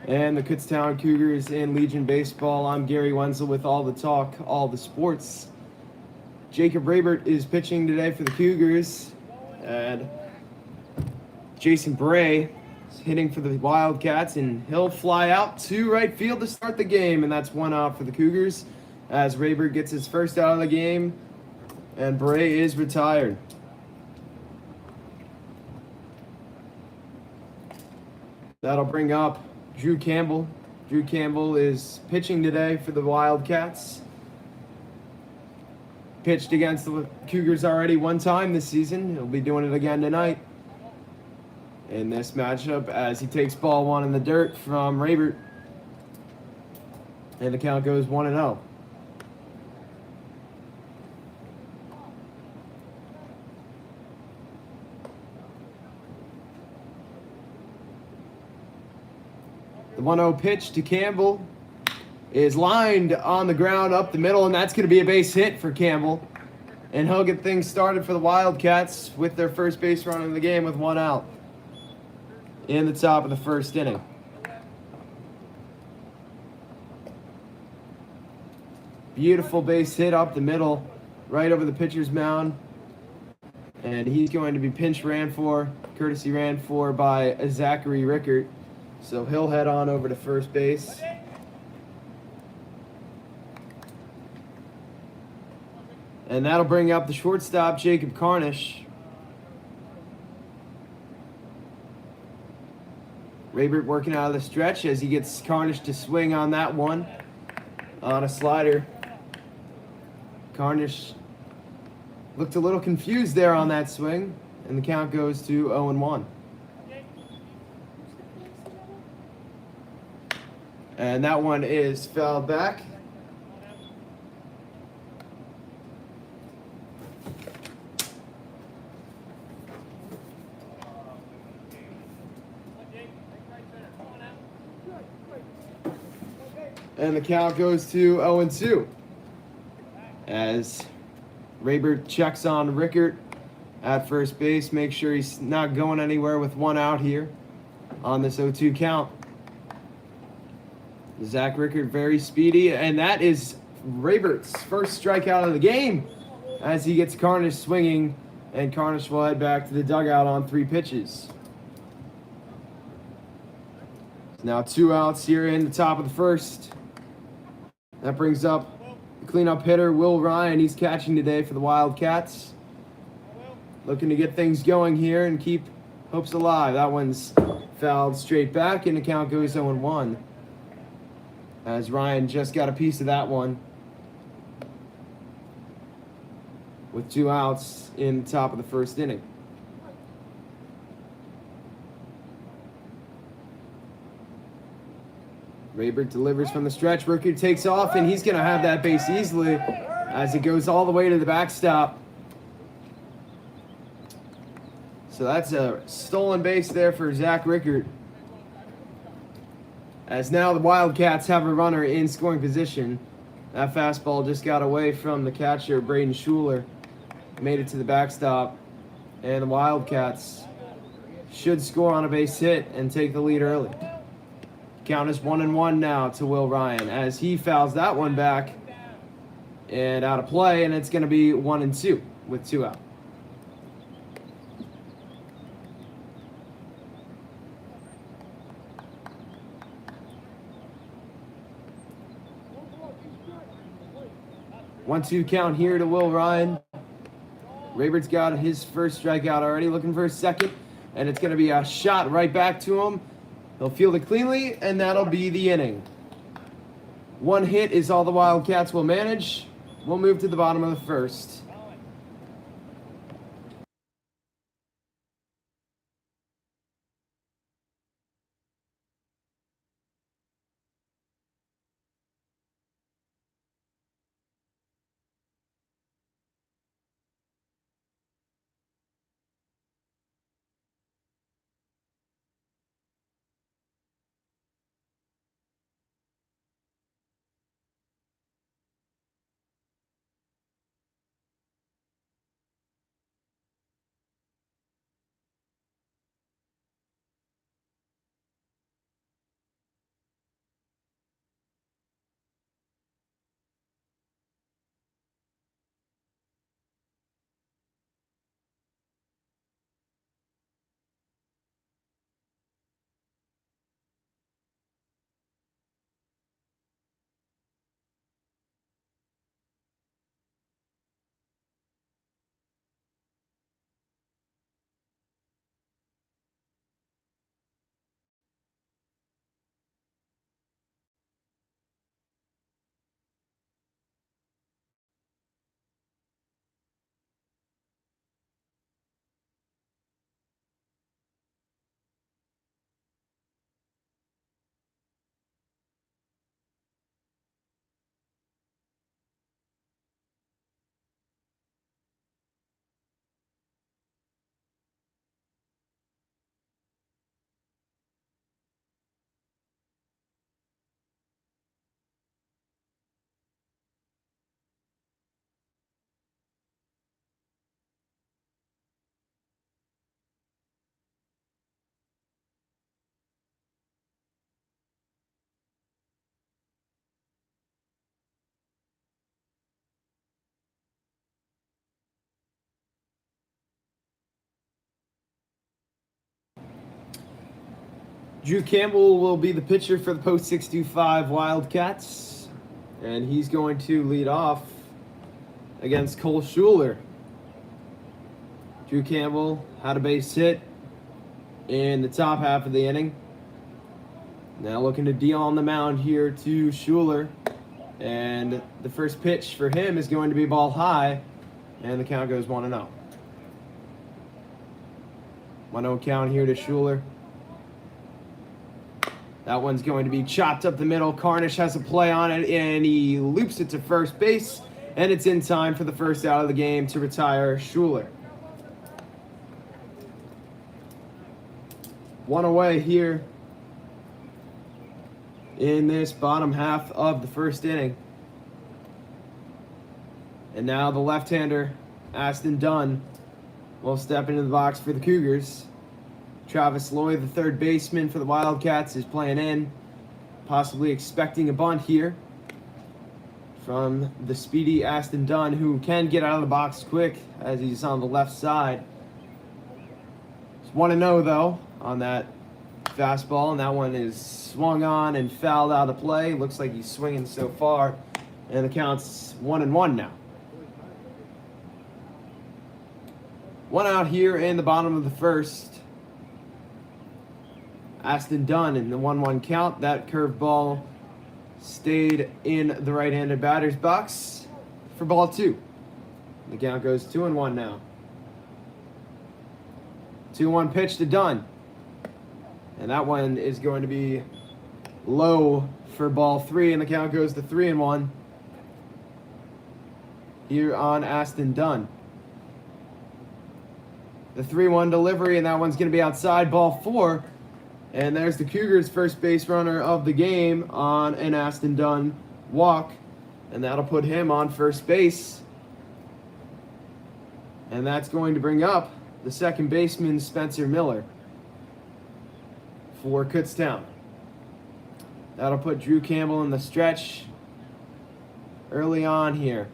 and the Kutztown Cougars in Legion Baseball. I'm Gary Wenzel with all the talk, all the sports. Jacob Rabert is pitching today for the Cougars, and Jason Bray is hitting for the Wildcats, and he'll fly out to right field to start the game, and that's one out for the Cougars as Rabert gets his first out of the game, and Bray is retired. That'll bring up Drew Campbell. Drew Campbell is pitching today for the Wildcats. Pitched against the Cougars already one time this season. He'll be doing it again tonight in this matchup as he takes ball one in the dirt from Rabert. And the count goes 1-0. The 1-0 pitch to Campbell is lined on the ground up the middle, and that's going to be a base hit for Campbell. And he'll get things started for the Wildcats with their first base run in the game with one out in the top of the first inning. Beautiful base hit up the middle, right over the pitcher's mound. And he's going to be courtesy ran for by Zachary Rickert. So he'll head on over to first base. And that'll bring up the shortstop, Jacob Carnish. Rabert working out of the stretch as he gets Carnish to swing on that one on a slider. Carnish looked a little confused there on that swing, and the count goes to 0-1. And that one is fouled back. And the count goes to 0-2. As Rabert checks on Rickert at first base, make sure he's not going anywhere with one out here on this 0-2 count. Zach Rickert very speedy, and that is Rabert's first strikeout of the game as he gets Carnish swinging, and Carnish will head back to the dugout on 3 pitches. Now 2 outs here in the top of the first. That brings up the cleanup hitter, Will Ryan. He's catching today for the Wildcats. Looking to get things going here and keep hopes alive. That one's fouled straight back, and the count goes 0-1. As Ryan just got a piece of that one with 2 outs in the top of the first inning. Rabert delivers from the stretch. Rickert takes off, and he's going to have that base easily as it goes all the way to the backstop. So that's a stolen base there for Zach Rickert. As now the Wildcats have a runner in scoring position. That fastball just got away from the catcher, Braden Schuler. Made it to the backstop. And the Wildcats should score on a base hit and take the lead early. Count is 1-1 now to Will Ryan as he fouls that one back and out of play, and it's going to be 1-2 with 2 out. One-two count here to Will Ryan. Rabert's got his first strikeout already, looking for a second, and it's going to be a shot right back to him. He'll field it cleanly, and that'll be the inning. 1 hit is all the Wildcats will manage. We'll move to the bottom of the first. Drew Campbell will be the pitcher for the post 625 Wildcats, and he's going to lead off against Cole Schuler. Drew Campbell had a base hit in the top half of the inning. Now looking to deal on the mound here to Schuler, and the first pitch for him is going to be ball high, and the count goes 1-0. 1-0 count here to Schuler. That one's going to be chopped up the middle. Carnish has a play on it, and he loops it to first base, and it's in time for the first out of the game to retire Schuler. 1 away here in this bottom half of the first inning. And now the left-hander, Aston Dunn, will step into the box for the Cougars. Travis Lloyd, the third baseman for the Wildcats, is playing in, possibly expecting a bunt here from the speedy Aston Dunn, who can get out of the box quick as he's on the left side. It's 1-0 though on that fastball, and that one is swung on and fouled out of play. Looks like he's swinging so far, and the count's 1-1 now. 1 out here in the bottom of the first. Aston Dunn in the 1-1 count. That curveball stayed in the right-handed batter's box for ball 2. The count goes 2-1 now. 2-1 pitch to Dunn. And that one is going to be low for ball 3, and the count goes to 3-1 here on Aston Dunn. The 3-1 delivery, and that one's going to be outside, ball 4. And there's the Cougars' first base runner of the game on an Aston Dunn walk. And that'll put him on first base. And that's going to bring up the second baseman, Spencer Miller, for Kutztown. That'll put Drew Campbell in the stretch early on here.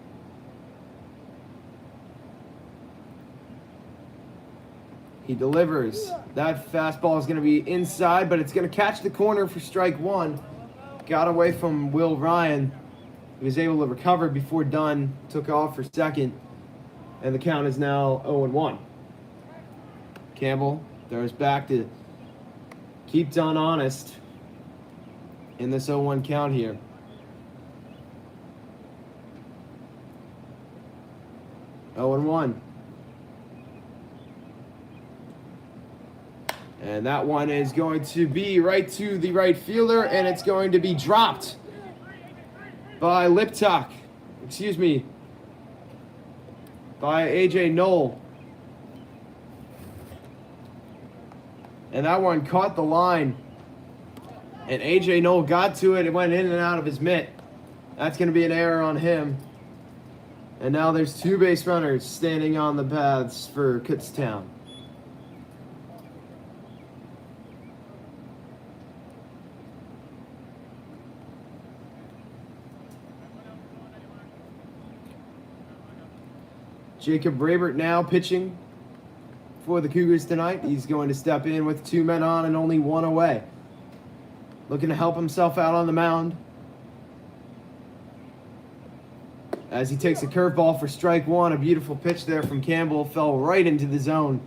He delivers. That fastball is going to be inside, but it's going to catch the corner for strike 1. Got away from Will Ryan. He was able to recover before Dunn took off for second, and the count is now 0-1. Campbell throws back to keep Dunn honest in this 0-1 count here. Oh and 1. And that one is going to be right to the right fielder, and it's going to be dropped by Liptok. Excuse me. By A.J. Knoll. And that one caught the line. And A.J. Knoll got to it. It went in and out of his mitt. That's going to be an error on him. And now there's 2 base runners standing on the paths for Kutztown. Jacob Brabert now pitching for the Cougars tonight. He's going to step in with 2 men on and only 1 away. Looking to help himself out on the mound as he takes a curveball for strike 1. A beautiful pitch there from Campbell. Fell right into the zone.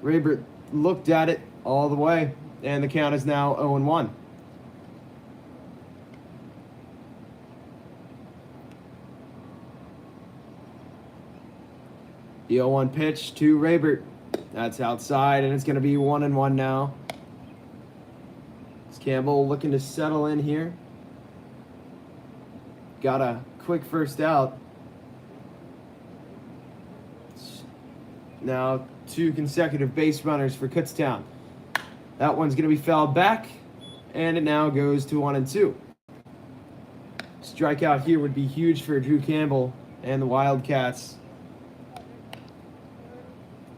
Brabert looked at it all the way, and the count is now 0-1. The 0-1 pitch to Brabert. That's outside, and it's going to be 1-1 now. It's Campbell looking to settle in here. Got a quick first out. Now 2 consecutive base runners for Kutztown. That one's going to be fouled back, and it now goes to 1-2. Strikeout here would be huge for Drew Campbell and the Wildcats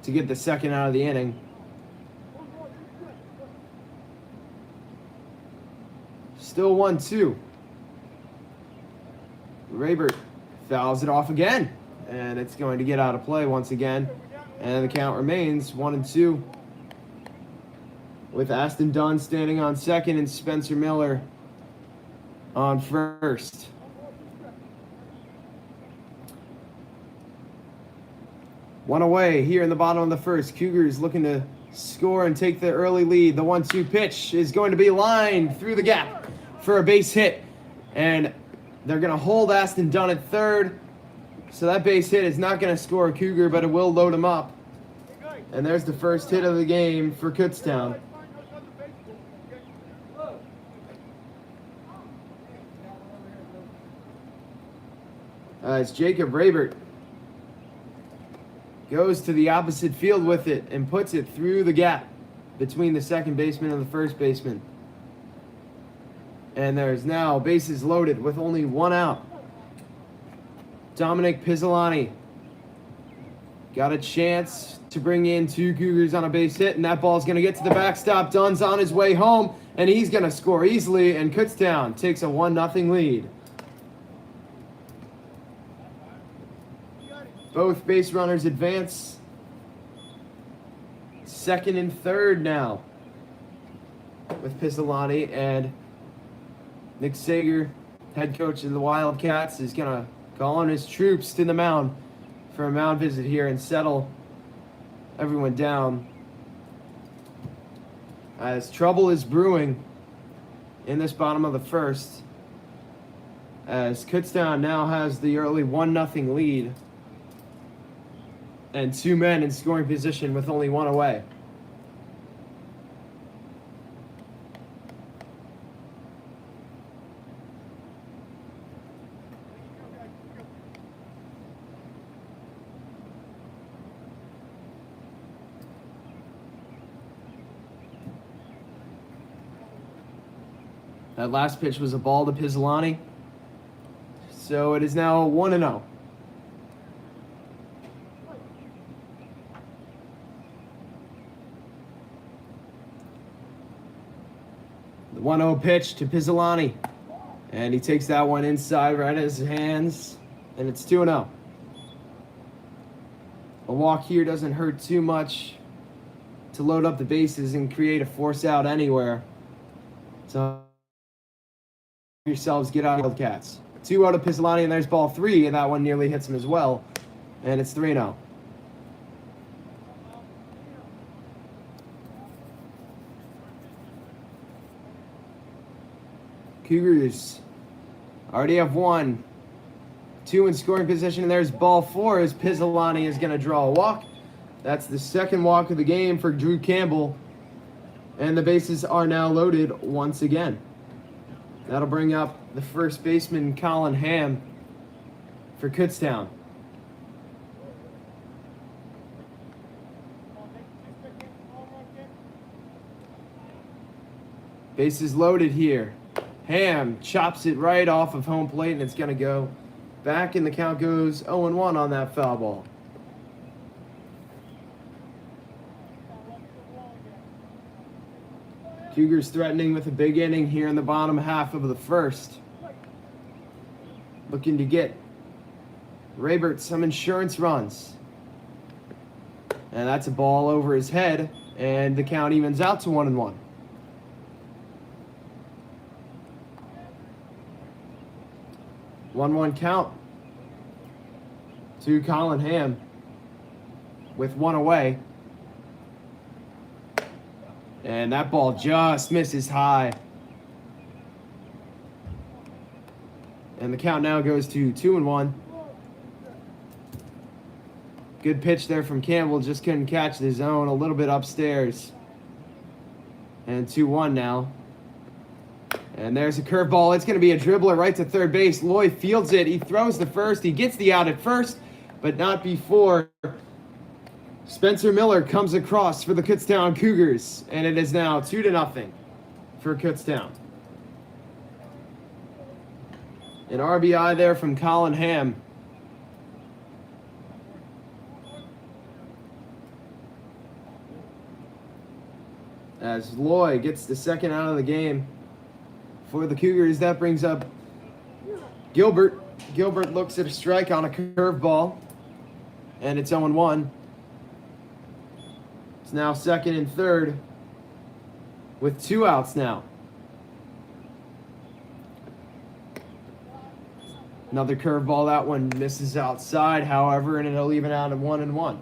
to get the second out of the inning. Still 1-2. Brabert fouls it off again, and it's going to get out of play once again, and the count remains 1-2 with Aston Dunn standing on second and Spencer Miller on first. One away here in the bottom of the first. Cougars looking to score and take the early lead. The 1-2 pitch is going to be lined through the gap for a base hit. And they're going to hold Aston Dunn at third. So that base hit is not going to score a Cougar, but it will load him up. And there's the first hit of the game for Kutztown. As Jacob Rabert goes to the opposite field with it and puts it through the gap between the second baseman and the first baseman. And there's now bases loaded with only one out. Dominic Pizzolani got a chance to bring in two Cougars on a base hit, and that ball's going to get to the backstop. Dunn's on his way home, and he's going to score easily, and Kutztown takes a 1-0 lead. Both base runners advance. Second and third now with Pizzolani, and Nick Sager, head coach of the Wildcats, is going to call on his troops to the mound for a mound visit here and settle everyone down, as trouble is brewing in this bottom of the first, as Kutztown now has the early 1-0 lead and two men in scoring position with only one away. That last pitch was a ball to Pizzolani. So it is now 1-0. The 1-0 pitch to Pizzolani. And he takes that one inside right in his hands. And it's 2-0. A walk here doesn't hurt too much to load up the bases and create a force out anywhere. So yourselves get out of Wildcats. 2-0 to Pizzolani, and there's ball 3, and that one nearly hits him as well. And it's 3-0. Cougars already have 1, 2 in scoring position, and there's ball 4 as Pizzolani is going to draw a walk. That's the second walk of the game for Drew Campbell, and the bases are now loaded once again. That'll bring up the first baseman, Colin Ham, for Kutztown. Bases loaded here. Ham chops it right off of home plate, and it's going to go back, and the count goes 0-1 on that foul ball. Cougars threatening with a big inning here in the bottom half of the first. Looking to get Rabert some insurance runs. And that's a ball over his head, and the count evens out to 1-1. One count to Colin Ham with one away. And that ball just misses high. And the count now goes to 2-1. Good pitch there from Campbell. Just couldn't catch the zone. A little bit upstairs. And 2-1 now. And there's a curveball. It's going to be a dribbler right to third base. Lloyd fields it. He throws the first. He gets the out at first, but not before Spencer Miller comes across for the Kutztown Cougars. And it is now 2-0 for Kutztown. An RBI there from Colin Ham. As Lloyd gets the second out of the game for the Cougars, that brings up Gilbert. Gilbert looks at a strike on a curveball, and it's 0-1. It's now second and third with 2 outs now. Another curveball. That one misses outside, however, and it'll even out at 1-1.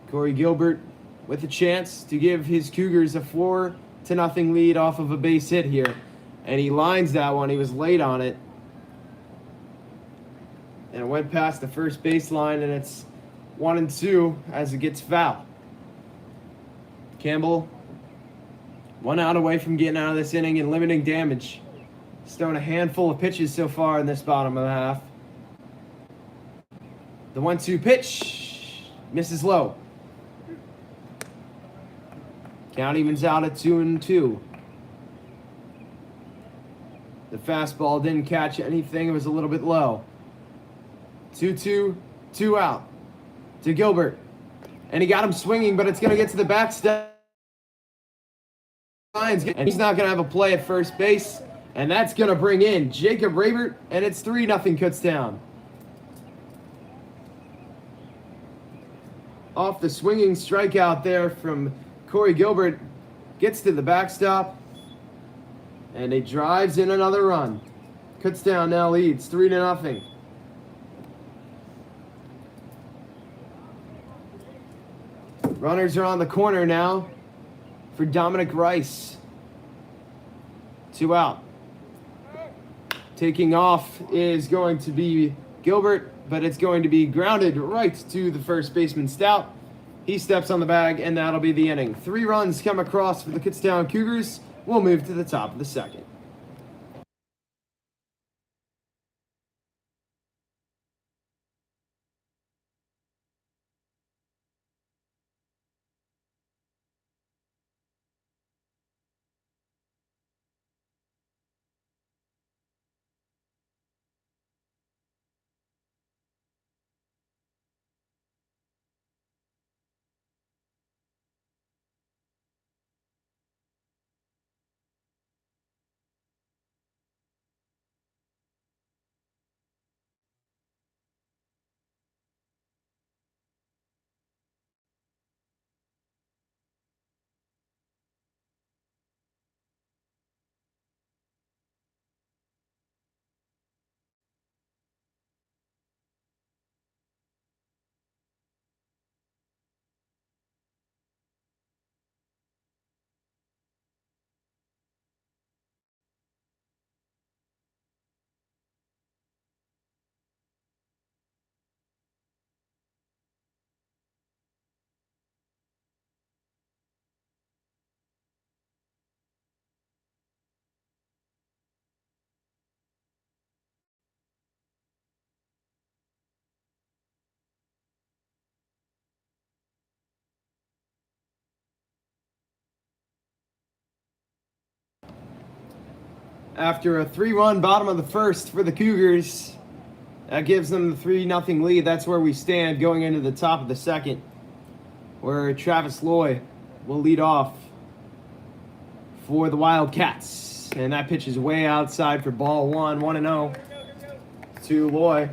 Corey Gilbert with a chance to give his Cougars a 4-0 lead off of a base hit here. And he lines that one. He was late on it. And it went past the first baseline, and it's 1-2 as it gets foul. Campbell 1 out away from getting out of this inning and limiting damage. He's thrown a handful of pitches so far in this bottom of the half. The 1-2 pitch misses low. Count evens out at 2-2. The fastball didn't catch anything. It was a little bit low. 2-2, 2 out to Gilbert. And he got him swinging, but it's going to get to the backstop. And he's not going to have a play at first base. And that's going to bring in Jacob Rabert, and it's 3-0 Kutztown. Off the swinging strikeout there from Corey Gilbert, gets to the backstop, and he drives in another run. Kutztown now leads 3-0. Runners are on the corner now for Dominic Rice. 2 out. Taking off is going to be Gilbert, but it's going to be grounded right to the first baseman Stout. He steps on the bag, and that'll be the inning. 3 runs come across for the Kutztown Cougars. We'll move to the top of the second. After a 3-run bottom of the first for the Cougars, that gives them the 3-0 lead. That's where we stand going into the top of the second, where Travis Loy will lead off for the Wildcats. And that pitch is way outside for ball 1, 1-0 to Loy.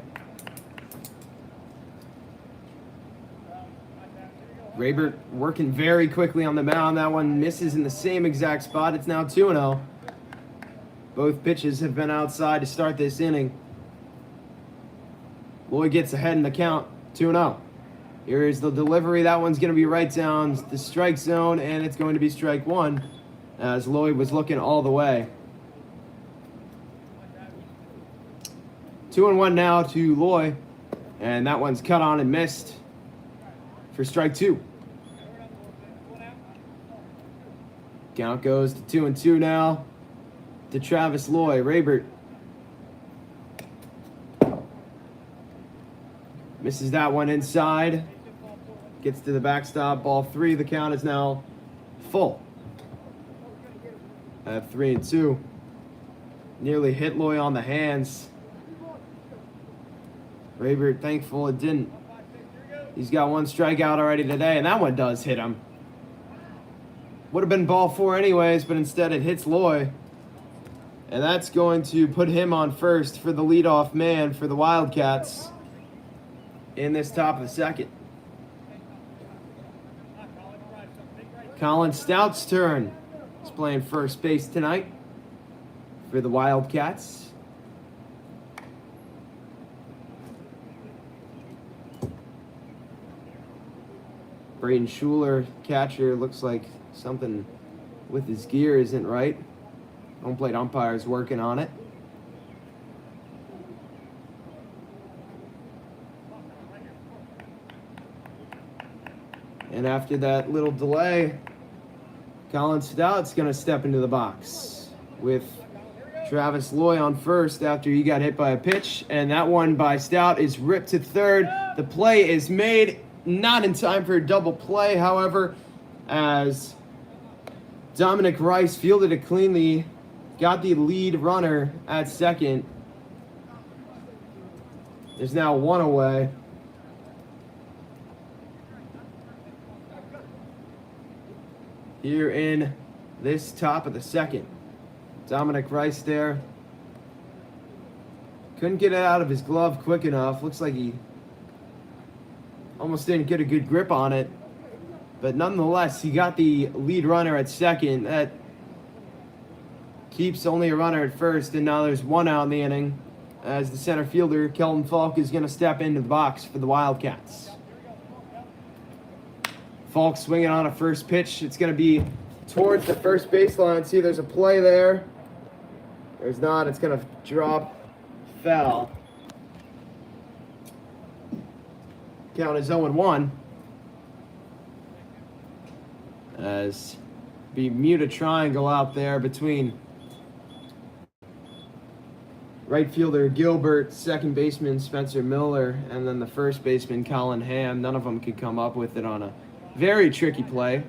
Rabert working very quickly on the mound. That one misses in the same exact spot. It's now 2-0. Both pitches have been outside to start this inning. Lloyd gets ahead in the count, 2-0. Here's the delivery. That one's going to be right down the strike zone, and it's going to be strike 1 as Lloyd was looking all the way. 2-1 now to Lloyd, and that one's cut on and missed for strike 2. Count goes to 2-2 now to Travis Loy. Rabert misses that one inside. Gets to the backstop. Ball 3. The count is now full. At 3-2. Nearly hit Loy on the hands. Rabert thankful it didn't. He's got 1 strikeout already today, and that one does hit him. Would have been ball 4 anyways, but instead it hits Loy. And that's going to put him on first for the leadoff man for the Wildcats in this top of the second. Colin Stout's turn. He's playing first base tonight for the Wildcats. Braden Schuler, catcher, looks like something with his gear isn't right. Home plate umpire's working on it. And after that little delay, Colin Stout's going to step into the box with Travis Loy on first after he got hit by a pitch. And that one by Stout is ripped to third. The play is made, not in time for a double play, however, as Dominic Rice fielded it cleanly, got the lead runner at second. There's now one away. Here in this top of the second. Dominic Rice there. Couldn't get it out of his glove quick enough. Looks like he almost didn't get a good grip on it. But nonetheless, he got the lead runner at second. That keeps only a runner at first, and now there's one out in the inning as the center fielder, Kelton Falk, is going to step into the box for the Wildcats. Falk swinging on a first pitch. It's going to be towards the first baseline. See, there's a play there. There's not. It's going to drop foul. Count is 0-1. As Bermuda triangle out there between right fielder Gilbert, second baseman Spencer Miller, and then the first baseman Colin Ham. None of them could come up with it on a very tricky play.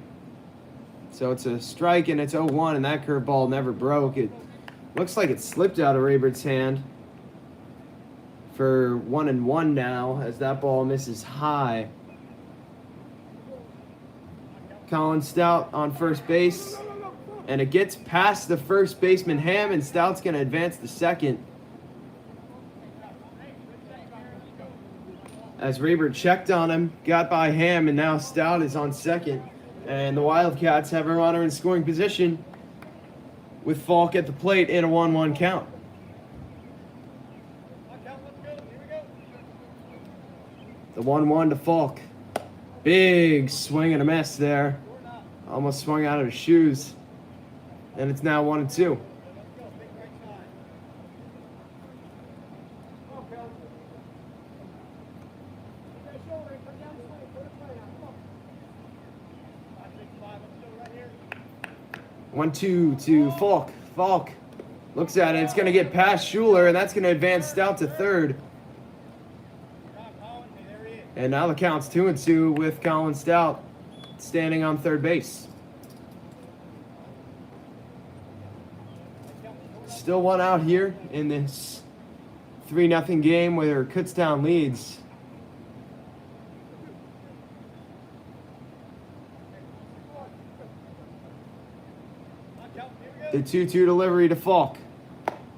So it's a strike and it's 0-1, and that curveball never broke. It looks like it slipped out of Raybert's hand for 1-1 now as that ball misses high. Colin Stout on first base, and it gets past the first baseman Ham, and Stout's going to advance to second. As Raybert checked on him, got by Ham, and now Stout is on second. And the Wildcats have a runner in scoring position with Falk at the plate in a 1-1 count. The 1-1 to Falk. Big swing and a miss there. Almost swung out of his shoes. And it's now 1-2. One, two to Falk. Falk looks at it. It's going to get past Schuler, and that's going to advance Stout to third. And now the count's 2-2 with Colin Stout standing on third base. Still one out here in this 3-0 game where Kutztown leads. The 2-2 delivery to Falk.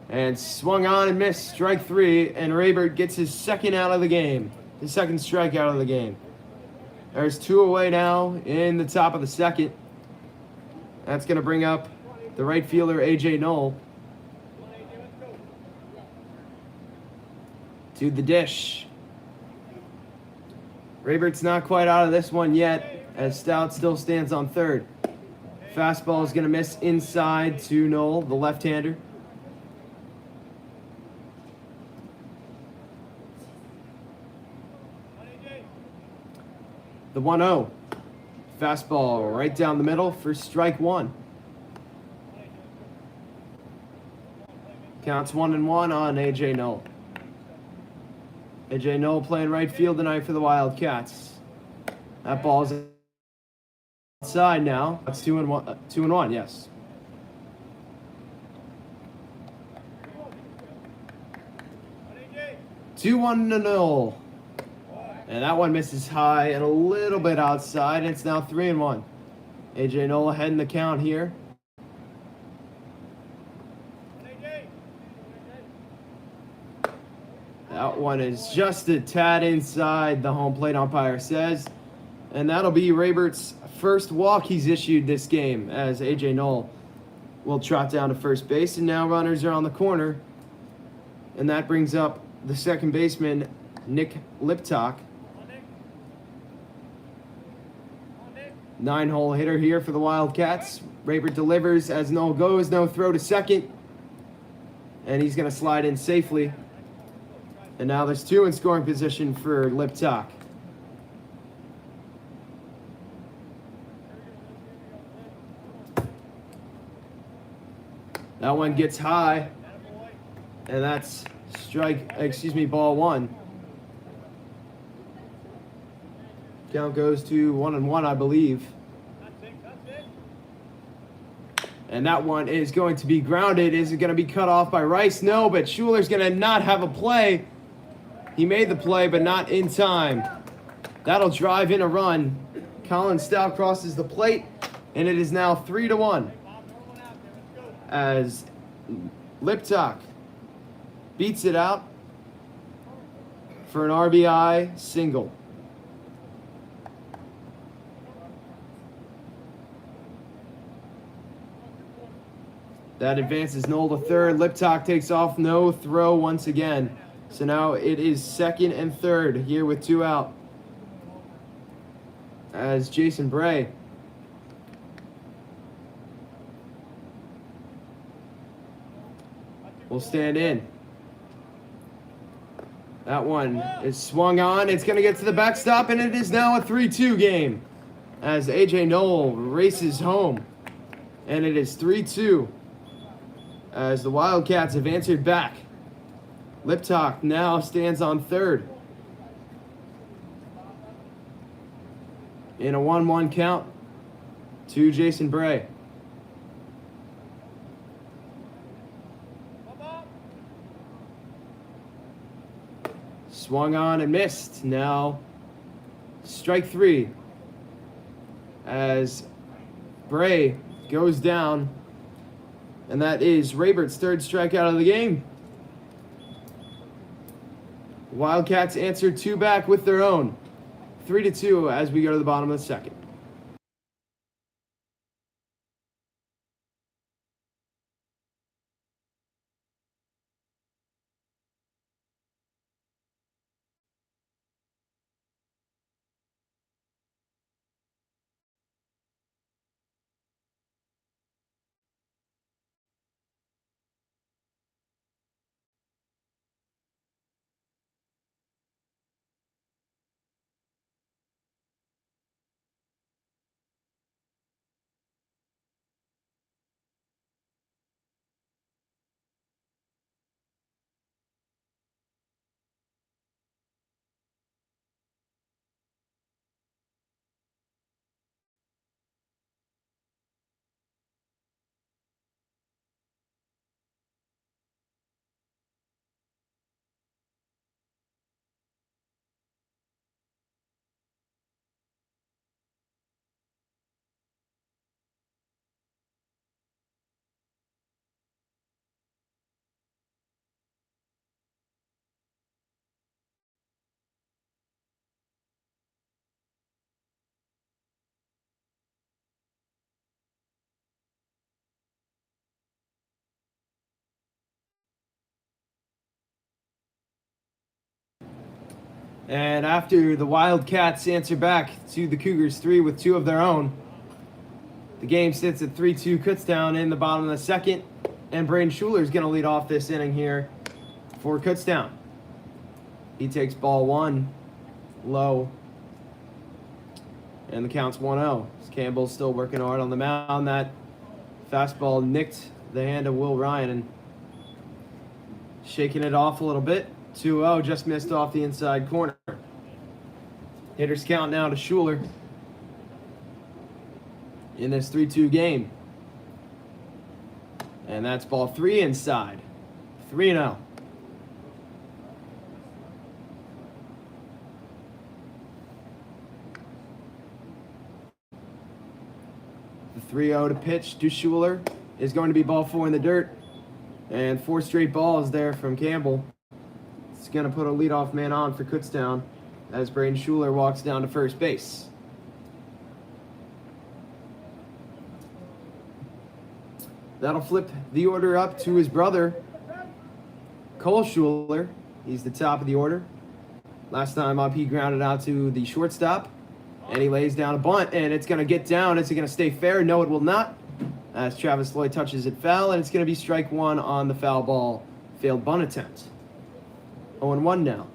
And swung on and missed, strike three, and Raybert gets his second out of the game. His second strikeout of the game. There's two away now in the top of the second. That's going to bring up the right fielder, A.J. Knoll. To the dish. Raybert's not quite out of this one yet, as Stout still stands on third. Fastball is going to miss inside to Knoll, the left-hander. The 1-0. Fastball right down the middle for strike one. Counts 1-1 on A.J. Knoll. A.J. Knoll playing right field tonight for the Wildcats. That ball's outside now. It's 2-1. 2-1, yes. Two 1-0. And that one misses high and a little bit outside. It's now 3-1. A.J. Knoll ahead in the count here. That one is just a tad inside, the home plate umpire says, And that'll be Raybert's first walk he's issued this game, as A.J. Knoll will trot down to first base. And now runners are on the corner. And that brings up the second baseman, Nick Liptock. 9-hole hitter here for the Wildcats. Raybert delivers as Knoll goes. No throw to second. And he's going to slide in safely. And now there's two in scoring position for Liptock. That one gets high. And that's ball one. Count goes to 1-1, I believe. And that one is going to be grounded. Is it going to be cut off by Rice? No, but Schuler's going to not have a play. He made the play, but not in time. That'll drive in a run. Colin Stout crosses the plate, and it is now 3-1. As Liptock beats it out for an RBI single. That advances Knoll to third. Liptock takes off. No throw once again. So now it is second and third here with two out. As Jason Bray will stand in. That one is swung on. It's going to get to the backstop, and it is now a 3-2 game as A.J. Knoll races home. And it is 3-2 as the Wildcats have answered back. Liptock now stands on third in a 1-1 count to Jason Bray. Swung on and missed. Now strike three as Bray goes down. And that is Raybert's third strikeout of the game. Wildcats answered two back with their own. 3-2 as we go to the bottom of the second. And after the Wildcats answer back to the Cougars 3 with two of their own, the game sits at 3-2 Kutztown in the bottom of the second. And Braden Schuler is going to lead off this inning here for Kutztown. He takes ball one low. And the count's 1-0. Campbell's still working hard on the mound. That fastball nicked the hand of Will Ryan and shaking it off a little bit. 2-0, just missed off the inside corner. Hitters count now to Schuler in this 3-2 game. And that's ball three inside. 3-0. The 3-0 to pitch to Schuler is going to be ball four in the dirt. And four straight balls there from Campbell. It's going to put a leadoff man on for Kutztown as Braden Schuler walks down to first base. That'll flip the order up to his brother, Cole Schuler. He's the top of the order. Last time up, he grounded out to the shortstop. And he lays down a bunt, and it's going to get down. Is it going to stay fair? No, it will not. As Travis Lloyd touches it foul, and it's going to be strike one on the foul ball. Failed bunt attempt. 0-1 now.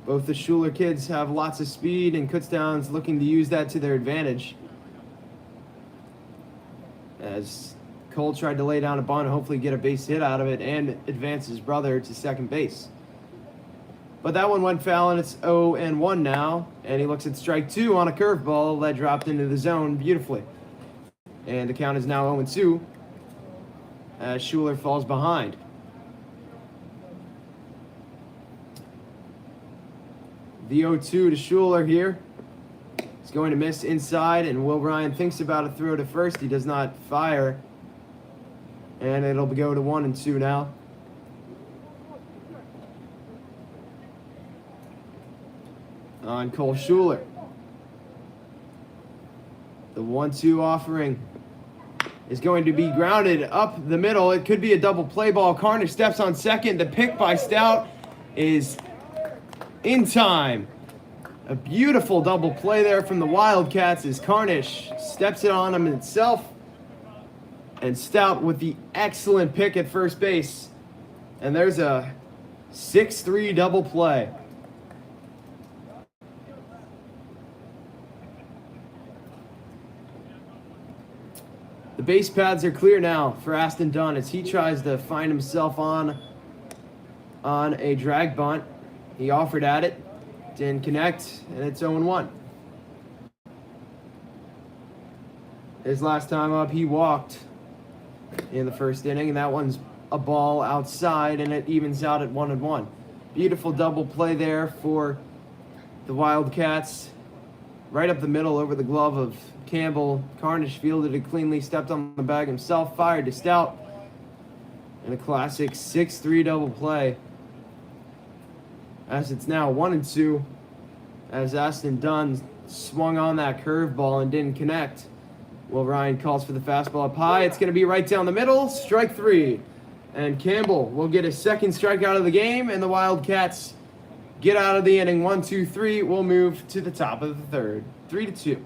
Both the Schuler kids have lots of speed, and Kutztown's looking to use that to their advantage. As Cole tried to lay down a bunt and hopefully get a base hit out of it and advance his brother to second base. But that one went foul, and it's 0-1 now. And he looks at strike two on a curveball that dropped into the zone beautifully. And the count is now 0-2 as Schuler falls behind. The 0-2 to Schuler here. He's going to miss inside, and Will Ryan thinks about a throw to first. He does not fire. And it'll go to 1-2 now. On Cole Schuler. The 1-2 offering is going to be grounded up the middle. It could be a double play ball. Carnage steps on second. The pick by Stout is in time. A beautiful double play there from the Wildcats as Carnage steps it on him himself. And Stout with the excellent pick at first base. And there's a 6-3 double play. The base pads are clear now for Aston Dunn as he tries to find himself on a drag bunt. He offered at it, didn't connect, and it's 0-1. His last time up, he walked in the first inning, and that one's a ball outside, and it evens out at 1-1. Beautiful double play there for the Wildcats. Right up the middle over the glove of Campbell. Carnage fielded it cleanly, stepped on the bag himself, fired to Stout. And a classic 6-3 double play. As it's now 1-2. As Aston Dunn swung on that curveball and didn't connect. Will Ryan calls for the fastball up high. It's going to be right down the middle. Strike three. And Campbell will get his second strikeout of the game. And the Wildcats get out of the inning. 1-2-3. We'll move to the top of the third. 3-2.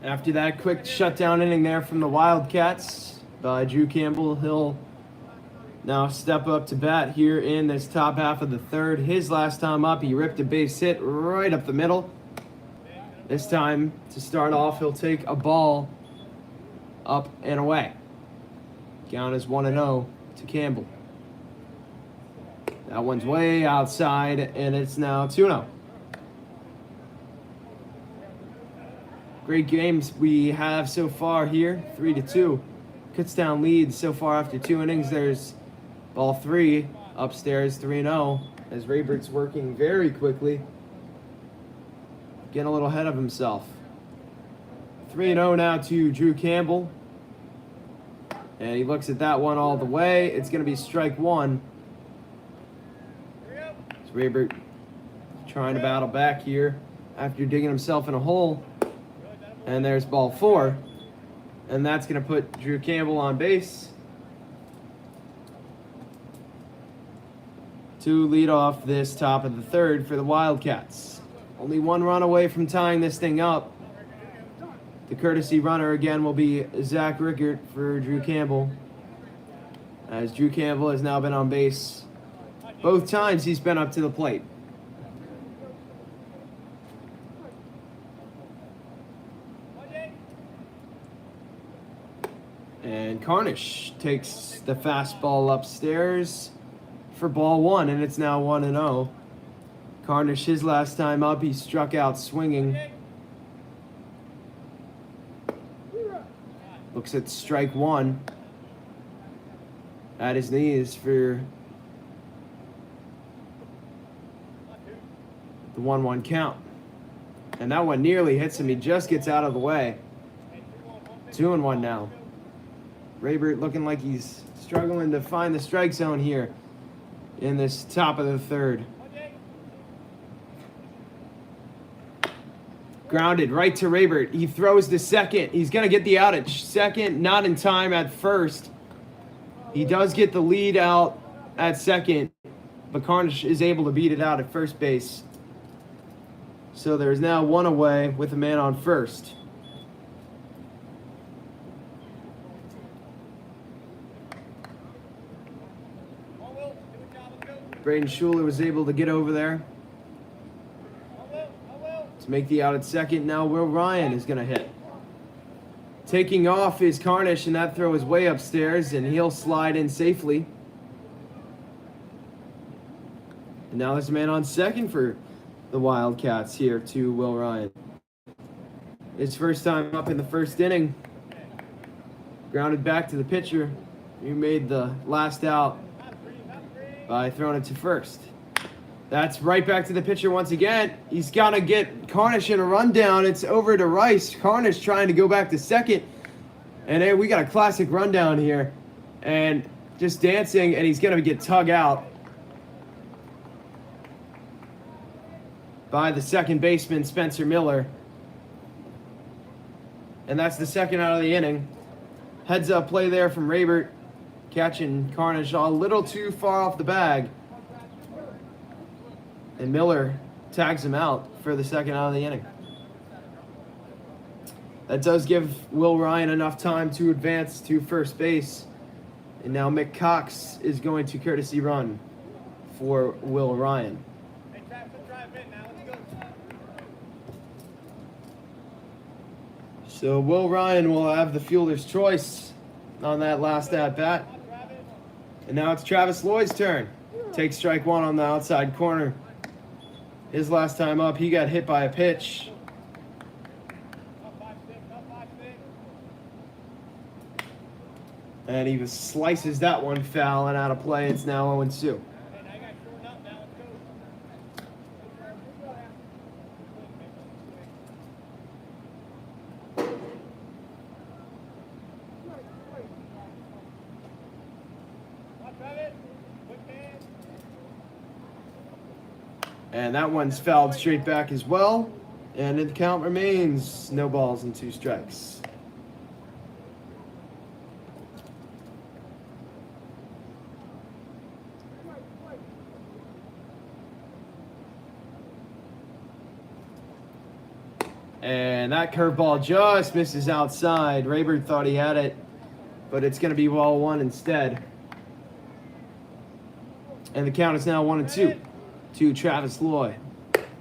After that quick shutdown inning there from the Wildcats by Drew Campbell, he'll now step up to bat here in this top half of the third. His last time up, he ripped a base hit right up the middle. This time, to start off, he'll take a ball up and away. Count is 1-0 to Campbell. That one's way outside, and it's now 2-0. Great games we have so far here, 3-2. Kutztown leads so far after 2 innings. There's ball 3 upstairs, 3-0, as Raybert's working very quickly. getting a little ahead of himself. 3-0 now to Drew Campbell. And he looks at that one all the way. It's going to be strike one. It's Raybert trying to battle back here after digging himself in a hole. And there's ball 4. And that's going to put Drew Campbell on base to lead off this top of the third for the Wildcats. Only one run away from tying this thing up. The courtesy runner again will be Zach Rickert for Drew Campbell, as Drew Campbell has now been on base both times he's been up to the plate. And Carnish takes the fastball upstairs for ball 1, and it's now 1-0. Carnish, his last time up, he struck out swinging. Looks at strike 1 at his knees for the 1-1 count. And that one nearly hits him. He just gets out of the way. 2-1 now. Raybert looking like he's struggling to find the strike zone here in this top of the third. Grounded right to Raybert. He throws to second. He's going to get the out at second. Not in time at first. He does get the lead out at second, but Carnish is able to beat it out at first base. So there's now one away with a man on first. Braden Schuler was able to get over there to make the out at second. Now Will Ryan is going to hit. Taking off is Carnish, and that throw is way upstairs, and he'll slide in safely. And now there's a man on second for the Wildcats here to Will Ryan. His first time up in the first inning. Grounded back to the pitcher, who made the last out by throwing it to first. That's right back to the pitcher once again. He's got to get Carnish in a rundown. It's over to Rice. Carnish trying to go back to second. And hey, we got a classic rundown here. And just dancing, and he's going to get tugged out by the second baseman, Spencer Miller. And that's the second out of the inning. Heads up play there from Raybert, catching Carnish a little too far off the bag. And Miller tags him out for the second out of the inning. That does give Will Ryan enough time to advance to first base. And now Mick Cox is going to courtesy run for Will Ryan. So Will Ryan will have the fielder's choice on that last at-bat. And now it's Travis Lloyd's turn. Takes strike 1 on the outside corner. His last time up, he got hit by a pitch. And he slices that one foul and out of play. It's now 0-2. And that one's fouled straight back as well. And the count remains no balls and 2 strikes. And that curveball just misses outside. Raybert thought he had it, but it's going to be ball 1 instead. And the count is now 1-2 to Travis Loy.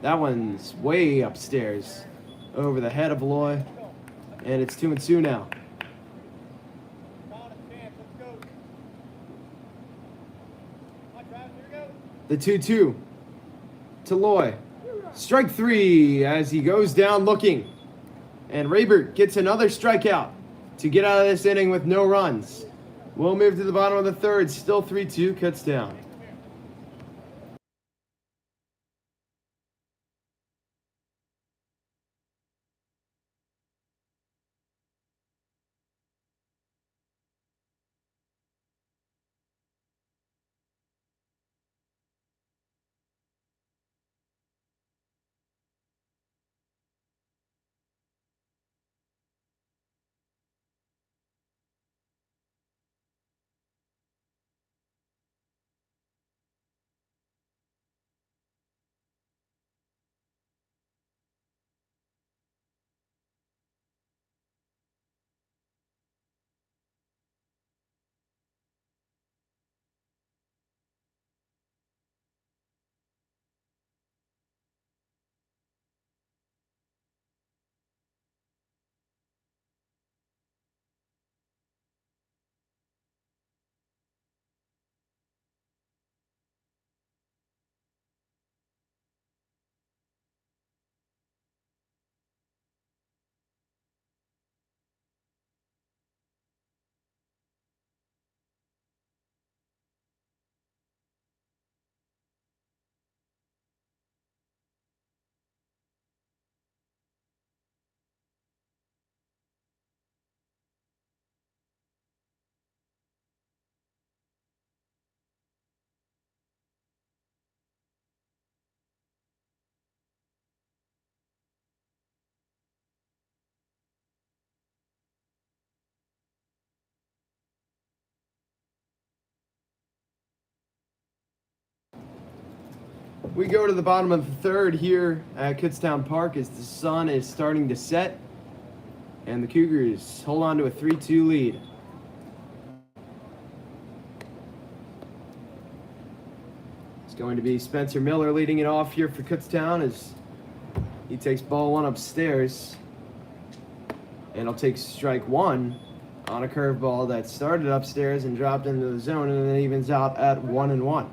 That one's way upstairs over the head of Loy. And it's 2-2 now. The 2-2 to Loy. Strike 3 as he goes down looking. And Raybert gets another strikeout to get out of this inning with no runs. We'll move to the bottom of the third. Still 3-2 Kutztown. We go to the bottom of the third here at Kutztown Park as the sun is starting to set, and the Cougars hold on to a 3-2 lead. It's going to be Spencer Miller leading it off here for Kutztown as he takes ball one upstairs, and he'll take strike one on a curveball that started upstairs and dropped into the zone, and then evens out at 1-1.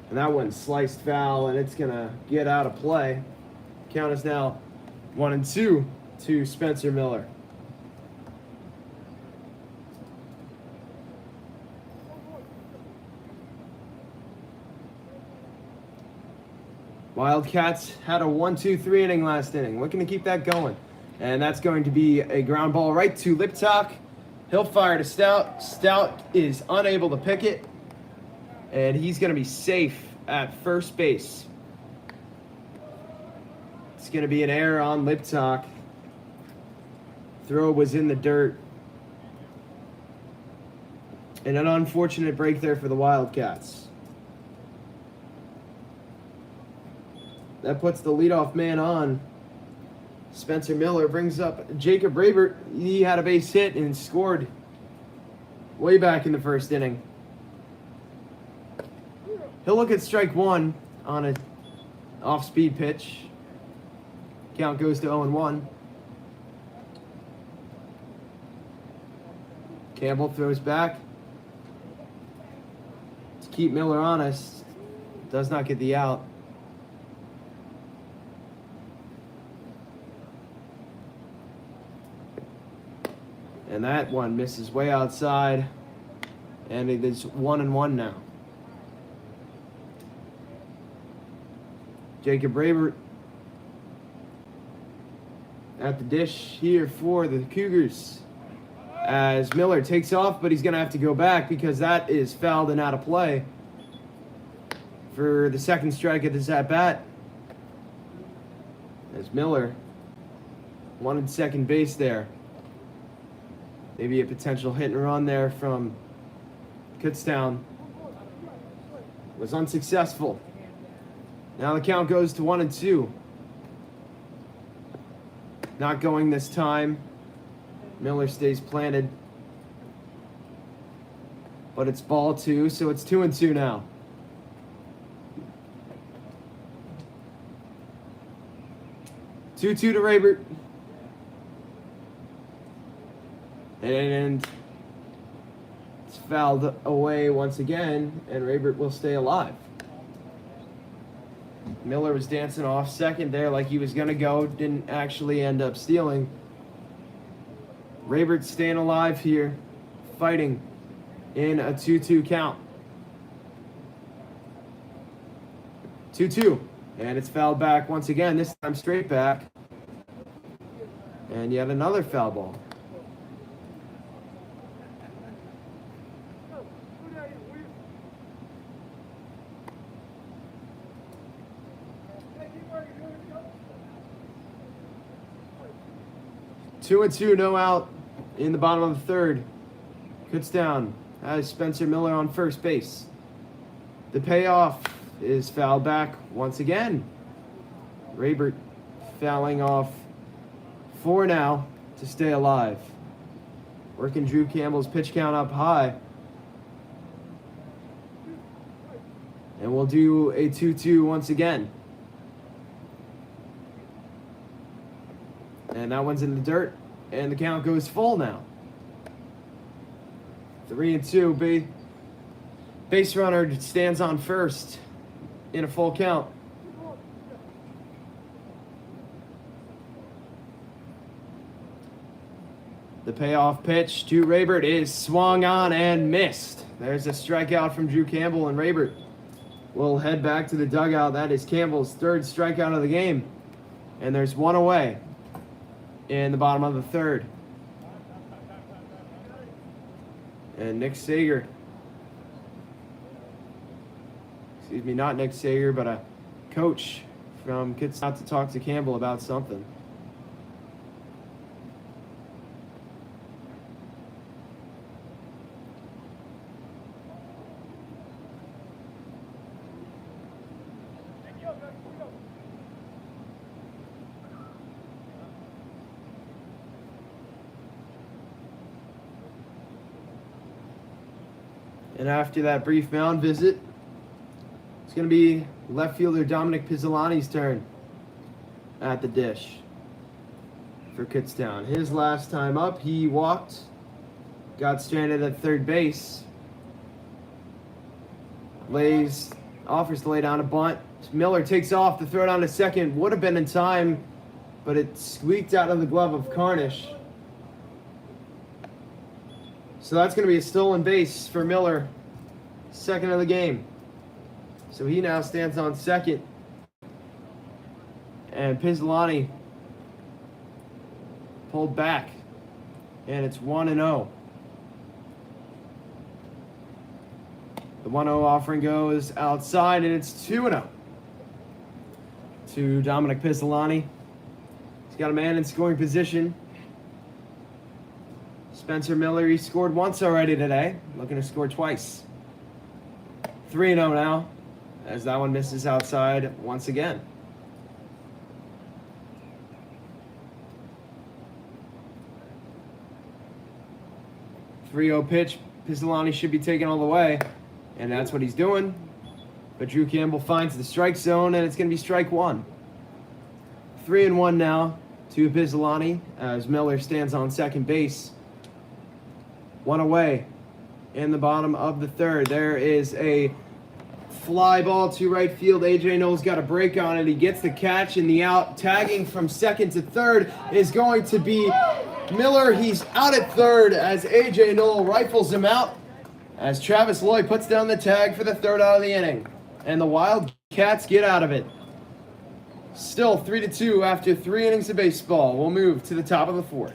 And that one's sliced foul, and it's going to get out of play. Count is now 1-2 to Spencer Miller. Wildcats had a 1-2-3 inning last inning. Looking to keep that going. And that's going to be a ground ball right to Liptak. He'll fire to Stout. Stout is unable to pick it, and he's going to be safe at first base. It's going to be an error on Liptak. Throw was in the dirt. And an unfortunate break there for the Wildcats. That puts the leadoff man on. Spencer Miller brings up Jacob Rabert. He had a base hit and scored way back in the first inning. He'll look at strike one on an off-speed pitch. Count goes to 0-1. Campbell throws back to keep Miller honest. Does not get the out. And that one misses way outside. And it is 1-1 now. Jacob Rabert at the dish here for the Cougars. As Miller takes off, but he's going to have to go back because that is fouled and out of play for the second strike at this at-bat. As Miller wanted second base there. Maybe a potential hit and run there from Kutztown. Was unsuccessful. Now the count goes to 1-2. Not going this time. Miller stays planted. But it's ball two, so it's 2-2 now. Two to Rabert. And it's fouled away once again, and Rabert will stay alive. Miller was dancing off second there like he was going to go. Didn't actually end up stealing. Rabert staying alive here, fighting in a 2-2 count. 2-2. And it's fouled back once again, this time straight back. And yet another foul ball. Two and two, no out in the bottom of the third. Kutztown has Spencer Miller on first base. The payoff is fouled back once again. Rabert fouling off 4 now to stay alive. Working Drew Campbell's pitch count up high. And we'll do a 2-2 once again. And that one's in the dirt. And the count goes full now. 3-2. Base runner stands on first in a full count. The payoff pitch to Rabert is swung on and missed. There's a strikeout from Drew Campbell, and Rabert will head back to the dugout. That is Campbell's third strikeout of the game. And there's one away in the bottom of the third. And Nick Sager, not Nick Sager, but a coach from Kutztown to talk to Campbell about something. And after that brief mound visit, it's going to be left fielder Dominic Pizzolani's turn at the dish for Kutztown. His last time up, he walked, got stranded at third base. Offers to lay down a bunt. Miller takes off to throw down to second. Would have been in time, but it squeaked out of the glove of Carnish. So that's going to be a stolen base for Miller. Second of the game. So he now stands on second. And Pizzolani pulled back. And it's 1-0. The 1-0 offering goes outside, and it's 2-0 to Dominic Pizzolani. He's got a man in scoring position. Spencer Miller, he scored once already today. Looking to score twice. 3-0 now, as that one misses outside once again. .3-0 pitch. Pizzolani should be taken all the way. And that's what he's doing. But Drew Campbell finds the strike zone, and it's going to be strike one. 3-1 now to Pizzolani as Miller stands on second base. One away in the bottom of the third. There is a fly ball to right field. A.J. Knowles got a break on it. He gets the catch, and the out. Tagging from second to third is going to be Miller. He's out at third as A.J. Knowles rifles him out, as Travis Loy puts down the tag for the third out of the inning. And the Wildcats get out of it. Still 3-2 after 3 innings of baseball. We'll move to the top of the fourth.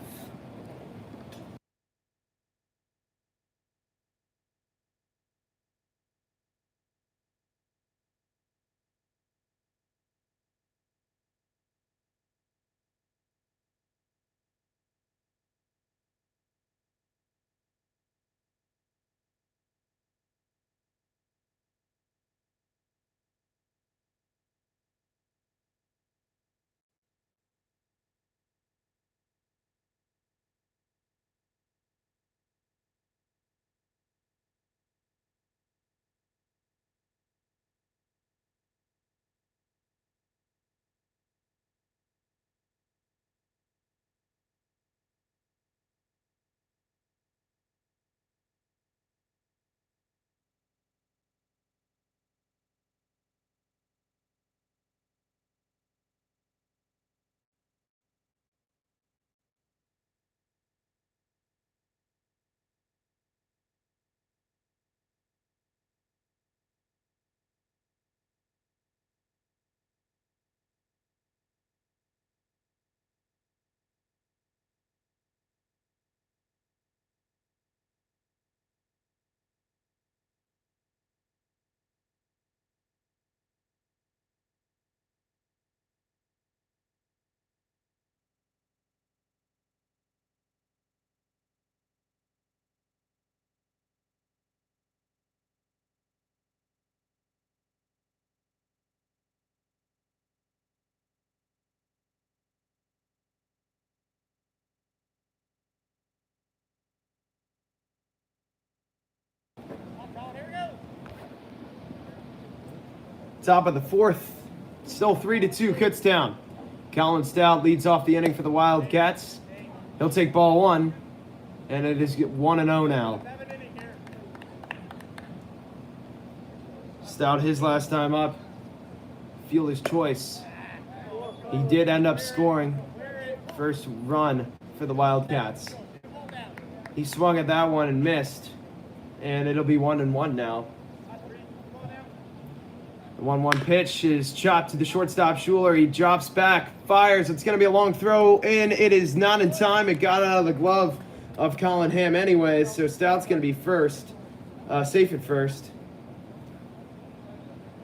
Top of the fourth, still 3-2 Kutztown. Colin Stout leads off the inning for the Wildcats. He'll take ball one, and it is 1-0 now. Stout, his last time up, fielder's choice. He did end up scoring first run for the Wildcats. He swung at that one and missed, and it'll be 1-1 now. The 1-1 pitch is chopped to the shortstop Schuler. He drops back, fires. It's going to be a long throw in. It is not in time. It got out of the glove of Colin Ham anyways, so Stout's going to be first, safe at first.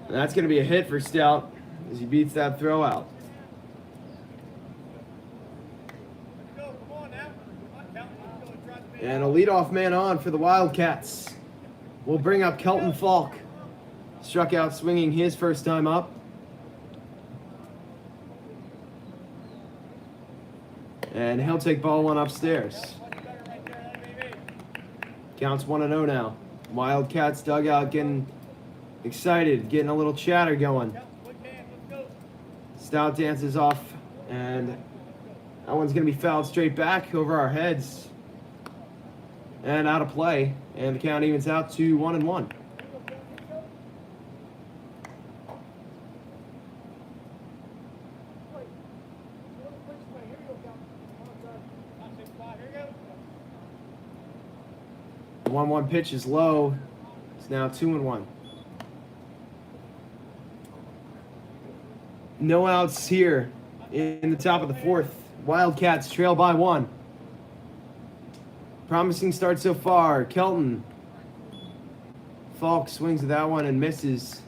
And that's going to be a hit for Stout as he beats that throw out. And a leadoff man on for the Wildcats. We'll bring up Kelton Falk. Struck out swinging his first time up. And he'll take ball one upstairs. Counts 1-0 now. Wildcats dugout getting excited, getting a little chatter going. Stout dances off, and that one's going to be fouled straight back over our heads and out of play. And the count evens out to 1-1. The 1-1 pitch is low. It's now 2-1. No outs here in the top of the fourth. Wildcats trail by 1. Promising start so far. Kelton. Falk swings at that one and misses.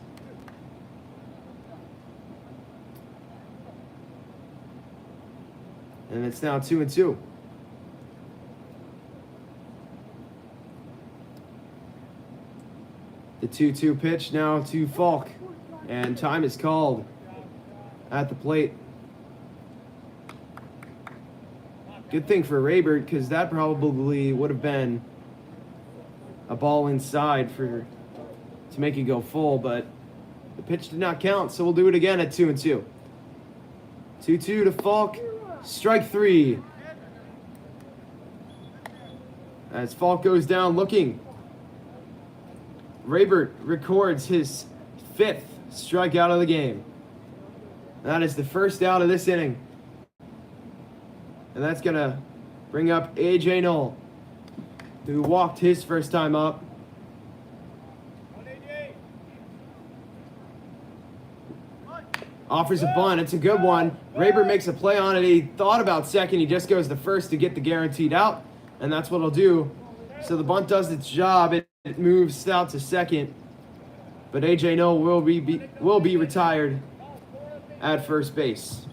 And it's now 2-2. The 2-2 pitch now to Falk. And time is called at the plate. Good thing for Raybert, because that probably would have been a ball inside to make it go full, but the pitch did not count, so we'll do it again at 2-2. 2-2 to Falk. Strike 3. As Falk goes down looking. Raybert records his 5th strikeout of the game. That is the first out of this inning. And that's going to bring up A.J. Knoll, who walked his first time up. Offers a bunt. It's a good one. Raybert makes a play on it. He thought about second. He just goes to first to get the guaranteed out. And that's what he'll do. So the bunt does its job. It moves out to second. But A.J. Knoll will be retired at first base.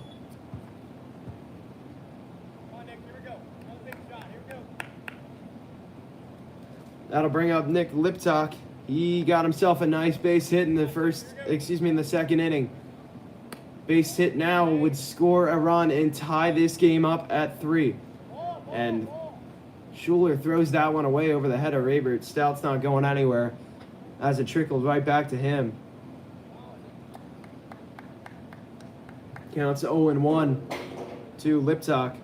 That'll bring up Nick Liptock. He got himself a nice base hit in the second inning. Base hit now would score a run and tie this game up at 3. And Schuler throws that one away over the head of Raybert. Stout's not going anywhere as it trickled right back to him. Counts 0-1 to Liptock.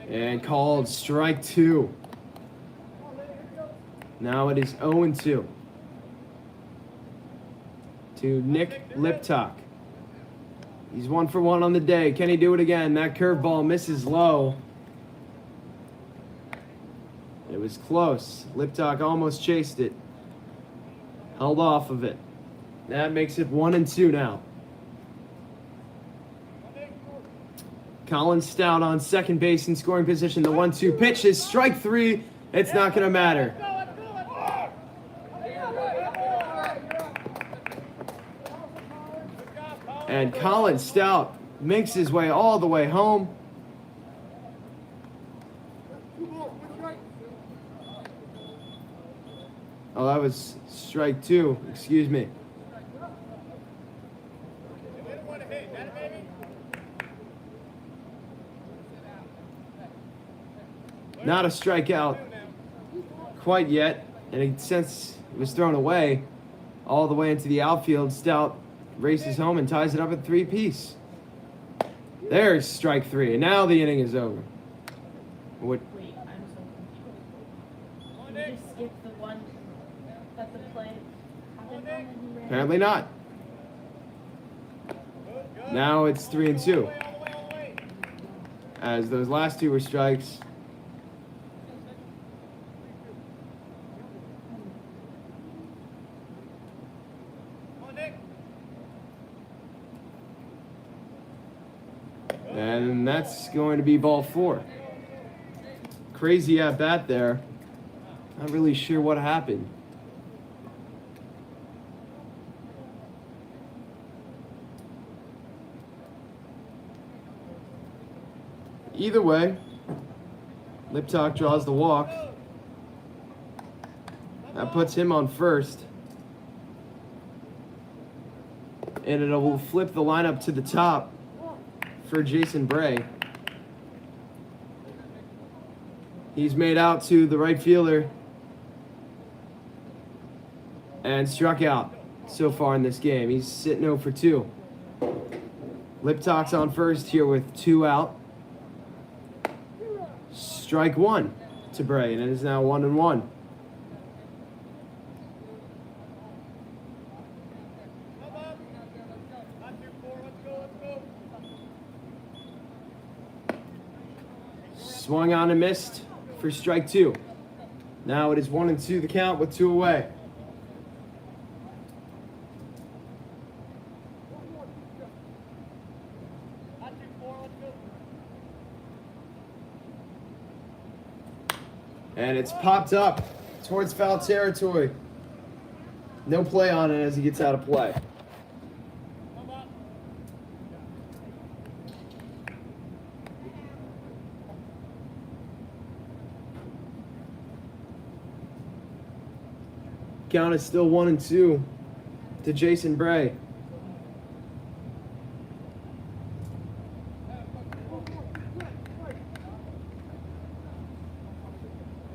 And called strike 2. Now it is 0-2 to Nick Liptock. He's 1 for 1 on the day. Can he do it again? That curveball misses low. It was close. Liptock almost chased it. Held off of it. That makes it 1-2 now. Colin Stout on second base in scoring position. The 1-2 pitch is strike 3. It's not going to matter. And Colin Stout makes his way all the way home. Oh, that was strike 2. Excuse me. Not a strikeout quite yet. And since it was thrown away all the way into the outfield, Stout races home and ties it up at 3-piece. There's strike 3. And now the inning is over. What? Wait, I'm so confused. Did you just skip the one that the play happened on and he ran? Apparently not. Now it's 3-2. As those last 2 were strikes. And that's going to be ball 4. Crazy at bat there. Not really sure what happened. Either way, Liptock draws the walk. That puts him on first. And it will flip the lineup to the top for Jason Bray. He's made out to the right fielder and struck out so far in this game. He's sitting 0 for 2. Liptock's on first here with 2 out. Strike 1 to Bray, and it is now 1-1. Swung on and missed for strike 2. Now it is 1-2 the count with 2 away. And it's popped up towards foul territory. No play on it as he gets out of play. Count is still 1-2 to Jason Bray.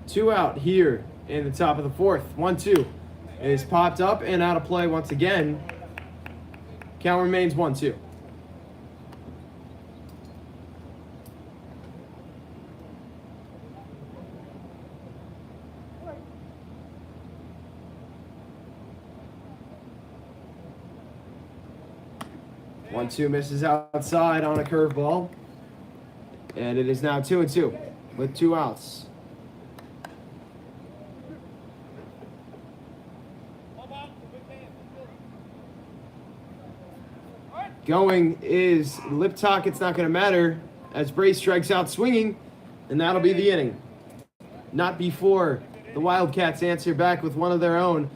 Two out here in the top of the 4th. 1-2. It is popped up and out of play once again. Count remains 1-2. One-two misses outside on a curveball. And it is now 2-2 with 2 outs. Going is Liptock. It's not going to matter as Bray strikes out swinging, and that'll be the inning. Not before the Wildcats answer back with one of their own,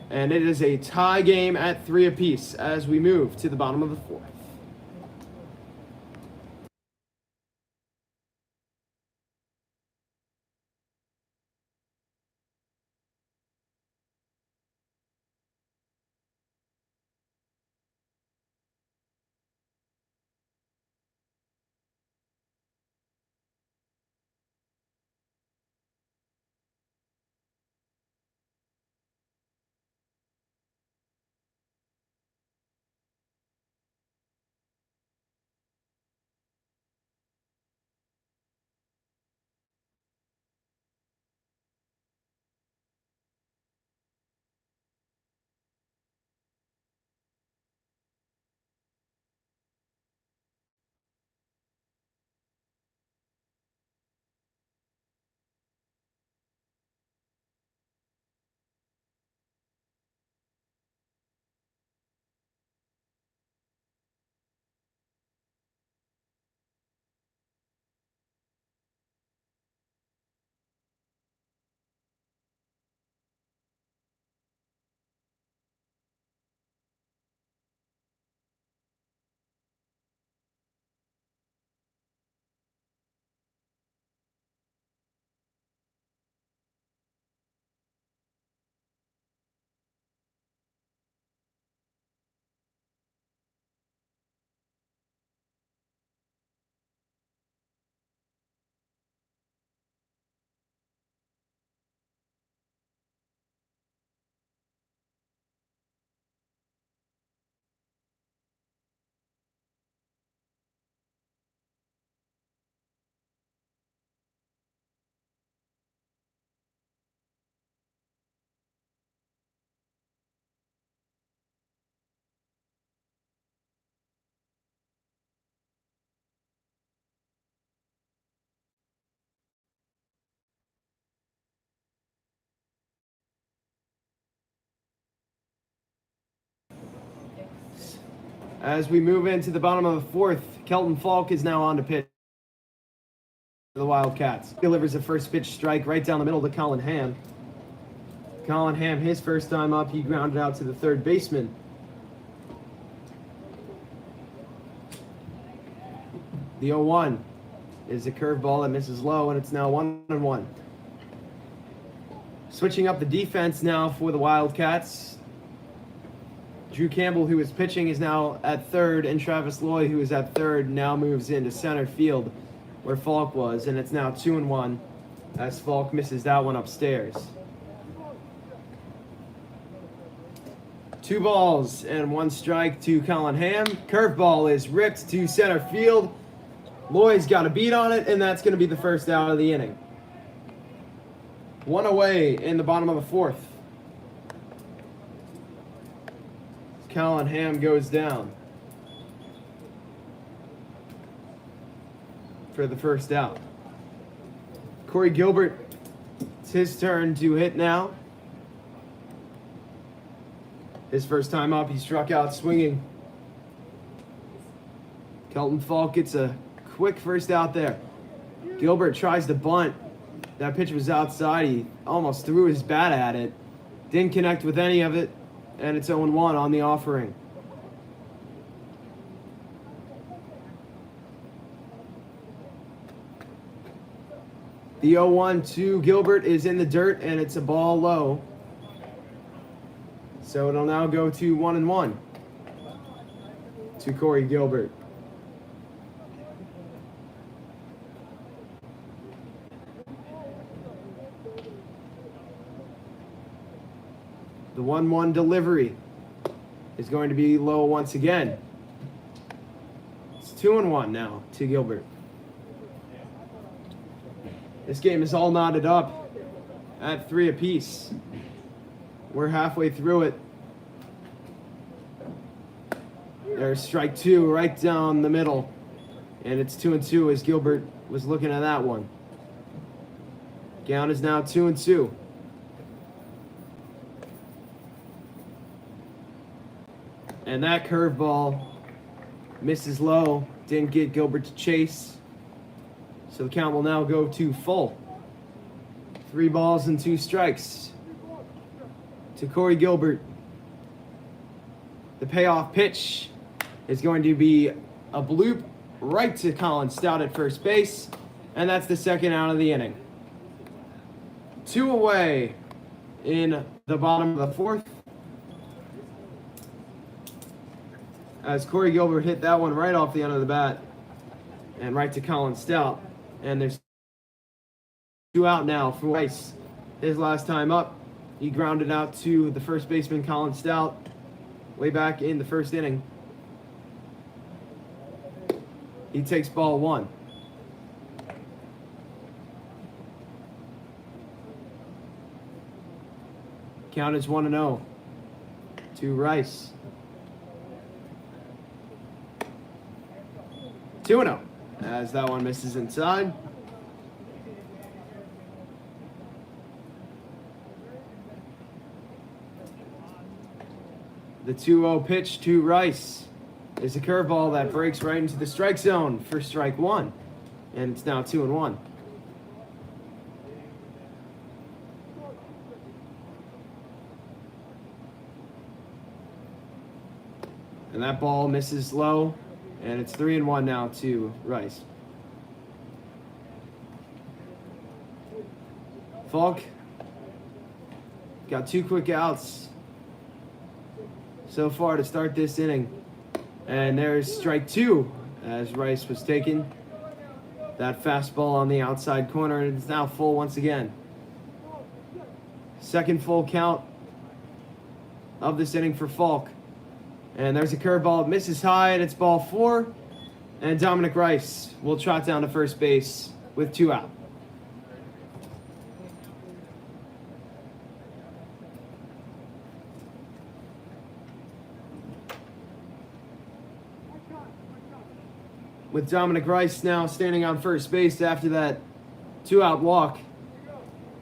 and it is a tie game at 3 apiece as we move to the bottom of the 4th. As we move into the bottom of the 4th, Kelton Falk is now on to pitch for the Wildcats. Delivers a first pitch strike right down the middle to Colin Ham. Colin Ham, his first time up, he grounded out to the 3rd baseman. The 0-1 is a curveball that misses low, and it's now 1-1. Switching up the defense now for the Wildcats. Drew Campbell, who is pitching, is now at third, and Travis Loy, who is at third, now moves into center field where Falk was, and it's now 2-1 as Falk misses that one upstairs. 2 balls and 1 strike to Colin Ham. Curveball is ripped to center field. Loy's got a beat on it, and that's going to be the first out of the inning. 1 away in the bottom of the 4th. Colin Ham goes down for the first out. Corey Gilbert, it's his turn to hit now. His first time up, he struck out swinging. Kelton Falk gets a quick first out there. Gilbert tries to bunt. That pitch was outside. He almost threw his bat at it. Didn't connect with any of it. And it's 0-1 on the offering. The 0-1 to Gilbert is in the dirt, and it's a ball low. So it'll now go to 1-1 to Corey Gilbert. The 1-1 delivery is going to be low once again. It's 2-1 now to Gilbert. This game is all knotted up at 3 apiece. We're halfway through it. There's strike 2 right down the middle. And it's 2-2 as Gilbert was looking at that one. Count is now 2-2. And that curveball misses low. Didn't get Gilbert to chase. So the count will now go to full. 3 balls and 2 strikes to Corey Gilbert. The payoff pitch is going to be a bloop right to Colin Stout at first base. And that's the second out of the inning. 2 away in the bottom of the 4th. As Corey Gilbert hit that one right off the end of the bat and right to Colin Stout. And there's 2 out now for Weiss. His last time up, he grounded out to the first baseman Colin Stout way back in the first inning. He takes ball 1. Count is 1-0 to Rice. 2-0 as that one misses inside. The 2-0 pitch to Rice is a curveball that breaks right into the strike zone for strike 1. And it's now 2-1. And that ball misses low. And it's 3-1 now to Rice. Falk got 2 quick outs so far to start this inning. And there's strike 2 as Rice was taken. That fastball on the outside corner, and it's now full once again. Second full count of this inning for Falk. And there's a curveball, misses high, and it's ball 4. And Dominic Rice will trot down to first base with 2 out. With Dominic Rice now standing on first base after that 2-out walk,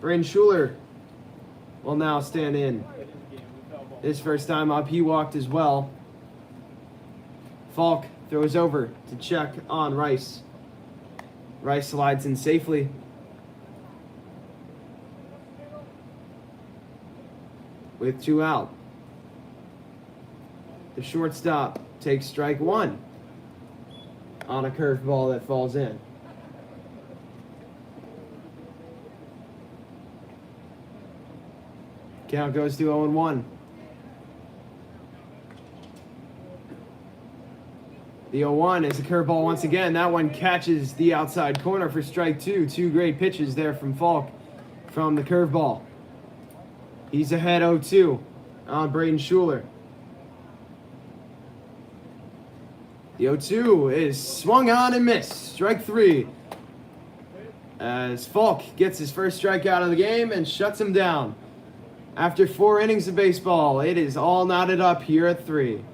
Braden Schuler will now stand in. His first time up, he walked as well. Falk throws over to check on Rice. Rice slides in safely. With 2 out. The shortstop takes strike 1 on a curveball that falls in. Count goes to 0-1. The 0-1 is a curveball once again. That one catches the outside corner for strike two. Two great pitches there from Falk from the curveball. He's ahead 0-2 on Braden Schuler. The 0-2 is swung on and missed. Strike three. As Falk gets his first strikeout of the game and shuts him down. After 4 innings of baseball, it is all knotted up here at 3.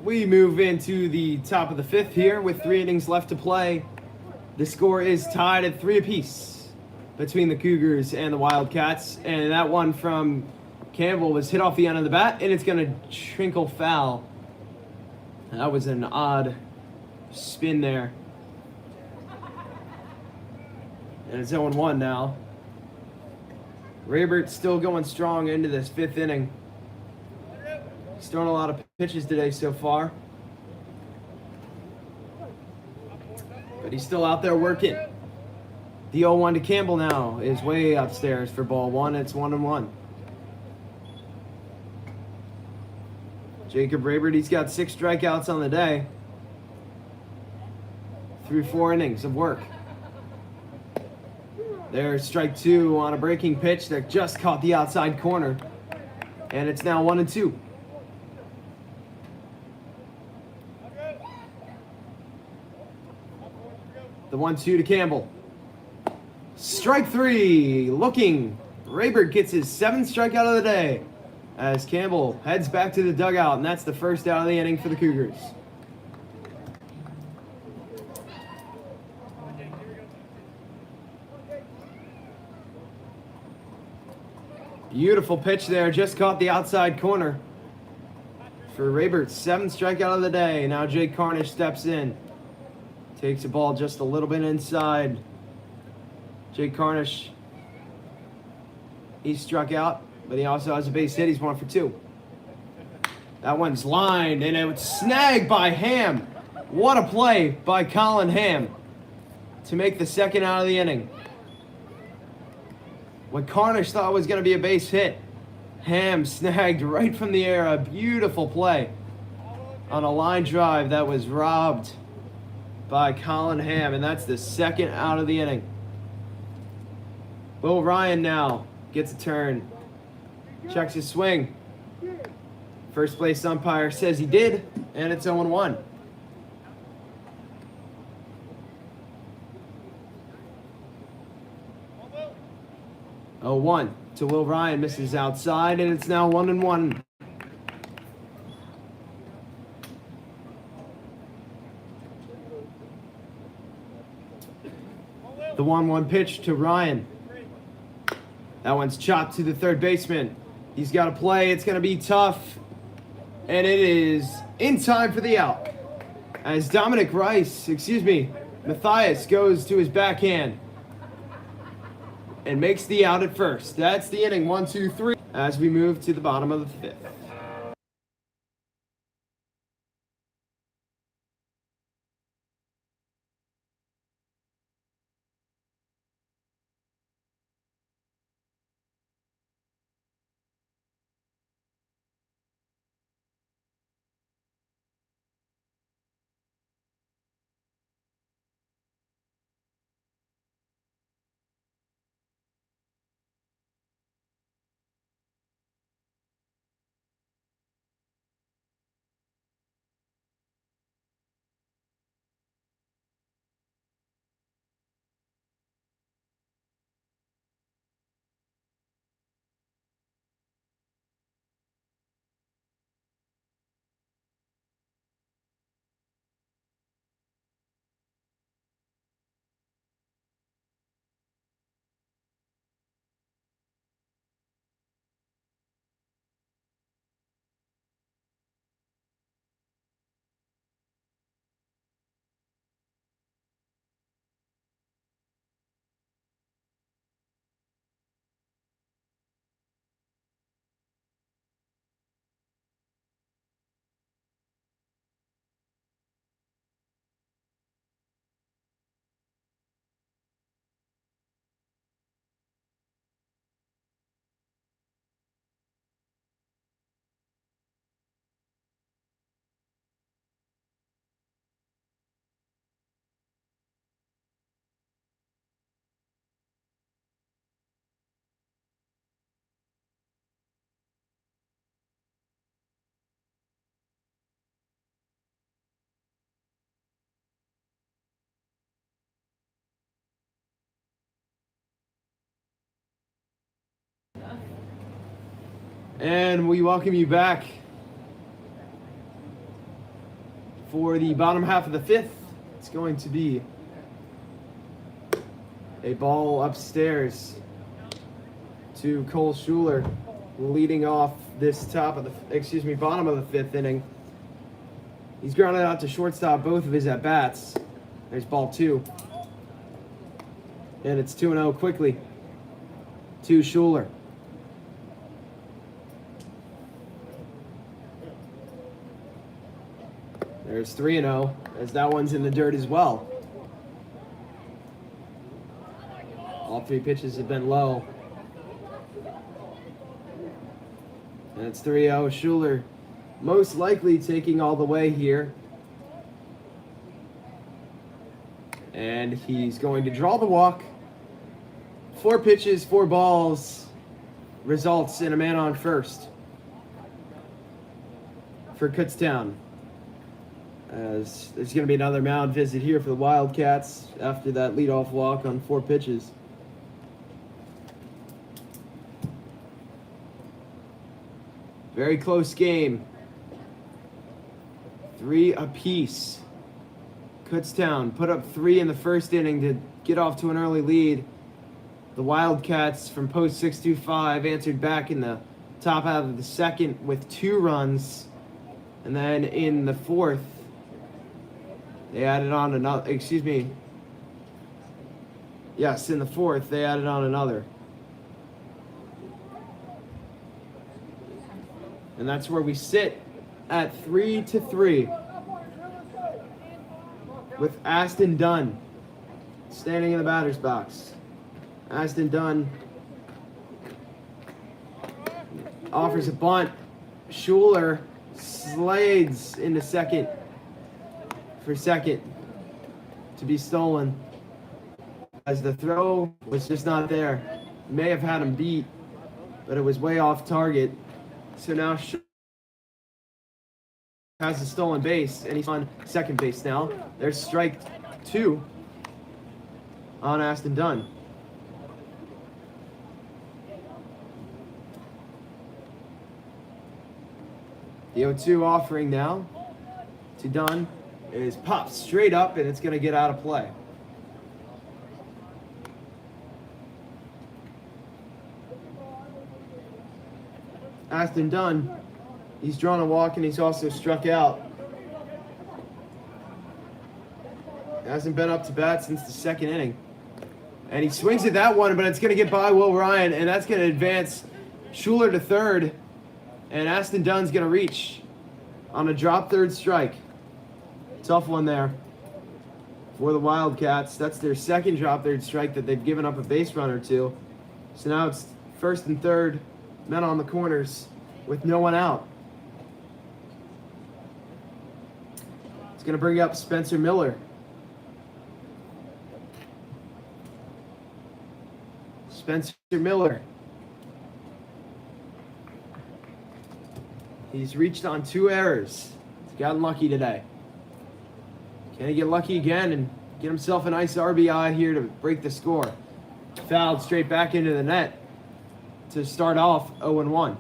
We move into the top of the 5th here with 3 innings left to play. The score is tied at 3 apiece between the Cougars and the Wildcats. And that one from Campbell was hit off the end of the bat, and it's going to trickle foul. That was an odd spin there. And it's 0-1 now. Raybert still going strong into this 5th inning. He's thrown a lot of pitches today so far. But he's still out there working. The 0-1 to Campbell now is way upstairs for ball 1. It's 1-1. Jacob Raybert, he's got 6 strikeouts on the day through 4 innings of work. There's strike 2 on a breaking pitch that just caught the outside corner. And it's now 1-2. The 1-2 to Campbell. Strike 3. Looking. Raybert gets his 7th strikeout of the day as Campbell heads back to the dugout, and that's the first out of the inning for the Cougars. Beautiful pitch there. Just caught the outside corner for Raybert's 7th strikeout of the day. Now Jake Carnish steps in. Takes the ball just a little bit inside. Jake Carnish, he struck out, but he also has a base hit. He's 1 for 2. That one's lined, and it was snagged by Ham. What a play by Colin Ham to make the 2nd out of the inning. What Carnish thought was going to be a base hit, Ham snagged right from the air. A beautiful play on a line drive that was robbed by Colin Ham, and that's the 2nd out of the inning. Will Ryan now gets a turn. Checks his swing. First place umpire says he did, and it's 0-1. Oh, 1 to Will Ryan, misses outside, and it's now 1-1. The 1-1 pitch to Ryan. That one's chopped to the third baseman. He's got to play. It's going to be tough. And it is in time for the out. As Matthias goes to his backhand and makes the out at first. That's the inning, 1, 2, 3, as we move to the bottom of the fifth. And we welcome you back for the bottom half of the fifth. It's going to be a ball upstairs to Cole Schuler, leading off this bottom of the fifth inning. He's grounded out to shortstop both of his at-bats. There's ball 2. And it's 2-0 quickly to Schuler. There's 3-0, as that one's in the dirt as well. All 3 pitches have been low. And it's 3-0. Schuler most likely taking all the way here. And he's going to draw the walk. 4 pitches, 4 balls, results in a man on first for Kutztown. As there's going to be another mound visit here for the Wildcats after that leadoff walk on 4 pitches. Very close game. 3 apiece. Kutztown put up 3 in the first inning to get off to an early lead. The Wildcats from post 625 answered back in the top half of the second with 2 runs. And then in the fourth, they added on another, in the fourth, they added on another. And that's where we sit at 3-3 with Aston Dunn standing in the batter's box. Aston Dunn offers a bunt. Schuler slides into second for second to be stolen, as the throw was just not there. May have had him beat, but it was way off target. So now Schuler has a stolen base, and he's on second base now. There's strike 2 on Aston Dunn. The 0-2 offering now to Dunn is popped straight up, and it's going to get out of play. Aston Dunn, he's drawn a walk and he's also struck out. Hasn't been up to bat since the second inning. And he swings at that one, but it's going to get by Will Ryan, and that's going to advance Schuler to third. And Aston Dunn's going to reach on a drop third strike. Tough one there for the Wildcats. That's their second drop third strike that they've given up a base runner to. So now it's first and third, men on the corners with no one out. It's going to bring up Spencer Miller. Spencer Miller. He's reached on 2 errors. He's gotten lucky today. Can he get lucky again and get himself a nice RBI here to break the score? Fouled straight back into the net to start off 0-1.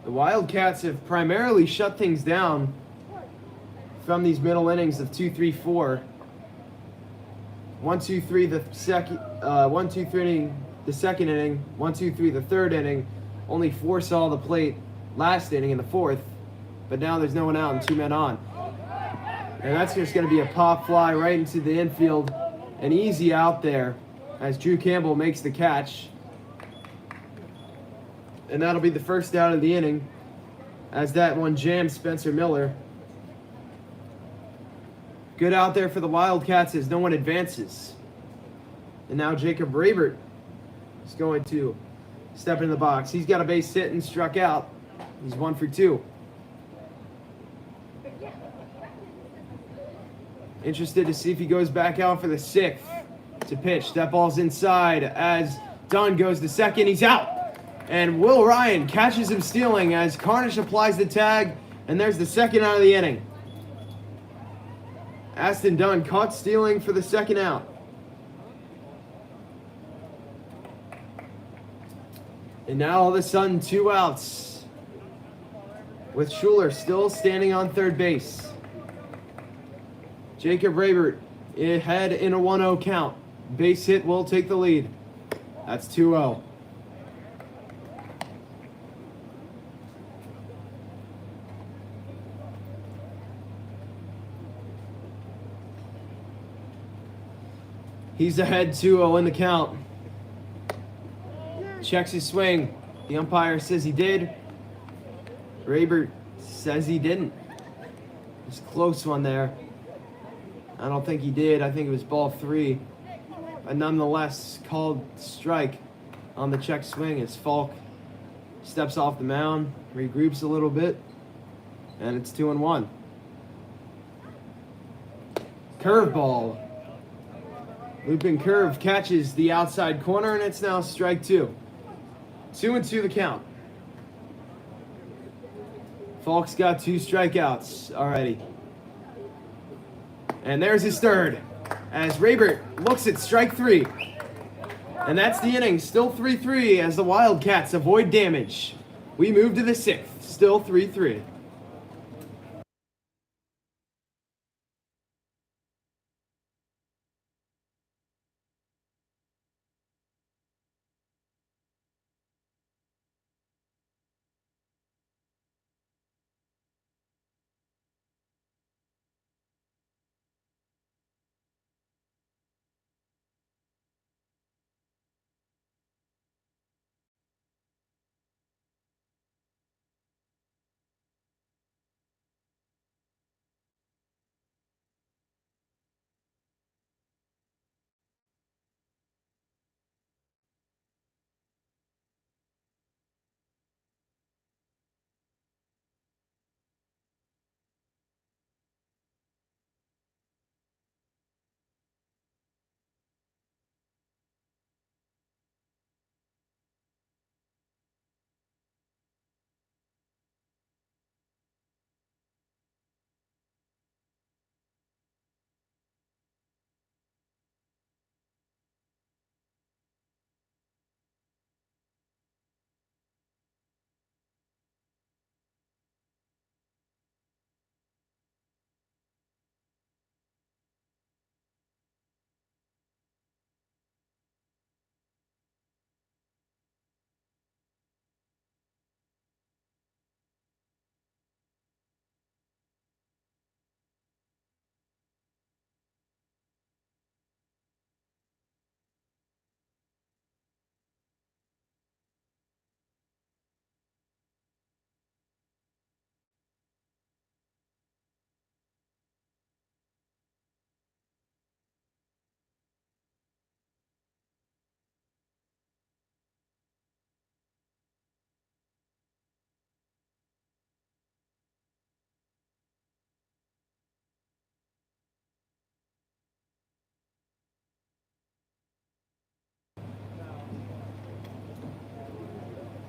The Wildcats have primarily shut things down from these middle innings of 2, 3, 4. 1, 2, 3 the second 1, 2, 3 inning, the second inning, 1, 2, 3 the third inning. Only 4 saw the plate last inning in the fourth, but now there's no one out and 2 men on. And that's just going to be a pop fly right into the infield. An easy out there as Drew Campbell makes the catch. And that'll be the first out of the inning as that one jams Spencer Miller. Good out there for the Wildcats as no one advances. And now Jacob Rabert is going to step in the box. He's got a base hit and struck out. He's 1 for 2. Interested to see if he goes back out for the 6th to pitch. That ball's inside as Dunn goes to second. He's out. And Will Ryan catches him stealing as Carnish applies the tag. And there's the second out of the inning. Aston Dunn caught stealing for the second out. And now all of a sudden 2 outs with Schuler still standing on third base. Jacob Rabert ahead in a 1-0 count. Base hit will take the lead. That's 2-0. He's ahead 2-0 in the count. Checks his swing. The umpire says he did. Rabert says he didn't. It's a close one there. I don't think he did. I think it was ball 3. But nonetheless, called strike on the check swing as Falk steps off the mound, regroups a little bit, and it's 2-1. Curveball. Looping curve catches the outside corner, and it's now strike 2. 2-2 the count. Falk's got 2 strikeouts already. And there's his third as Rabert looks at strike 3. And that's the inning. Still 3-3 as the Wildcats avoid damage. We move to the 6th. Still 3-3.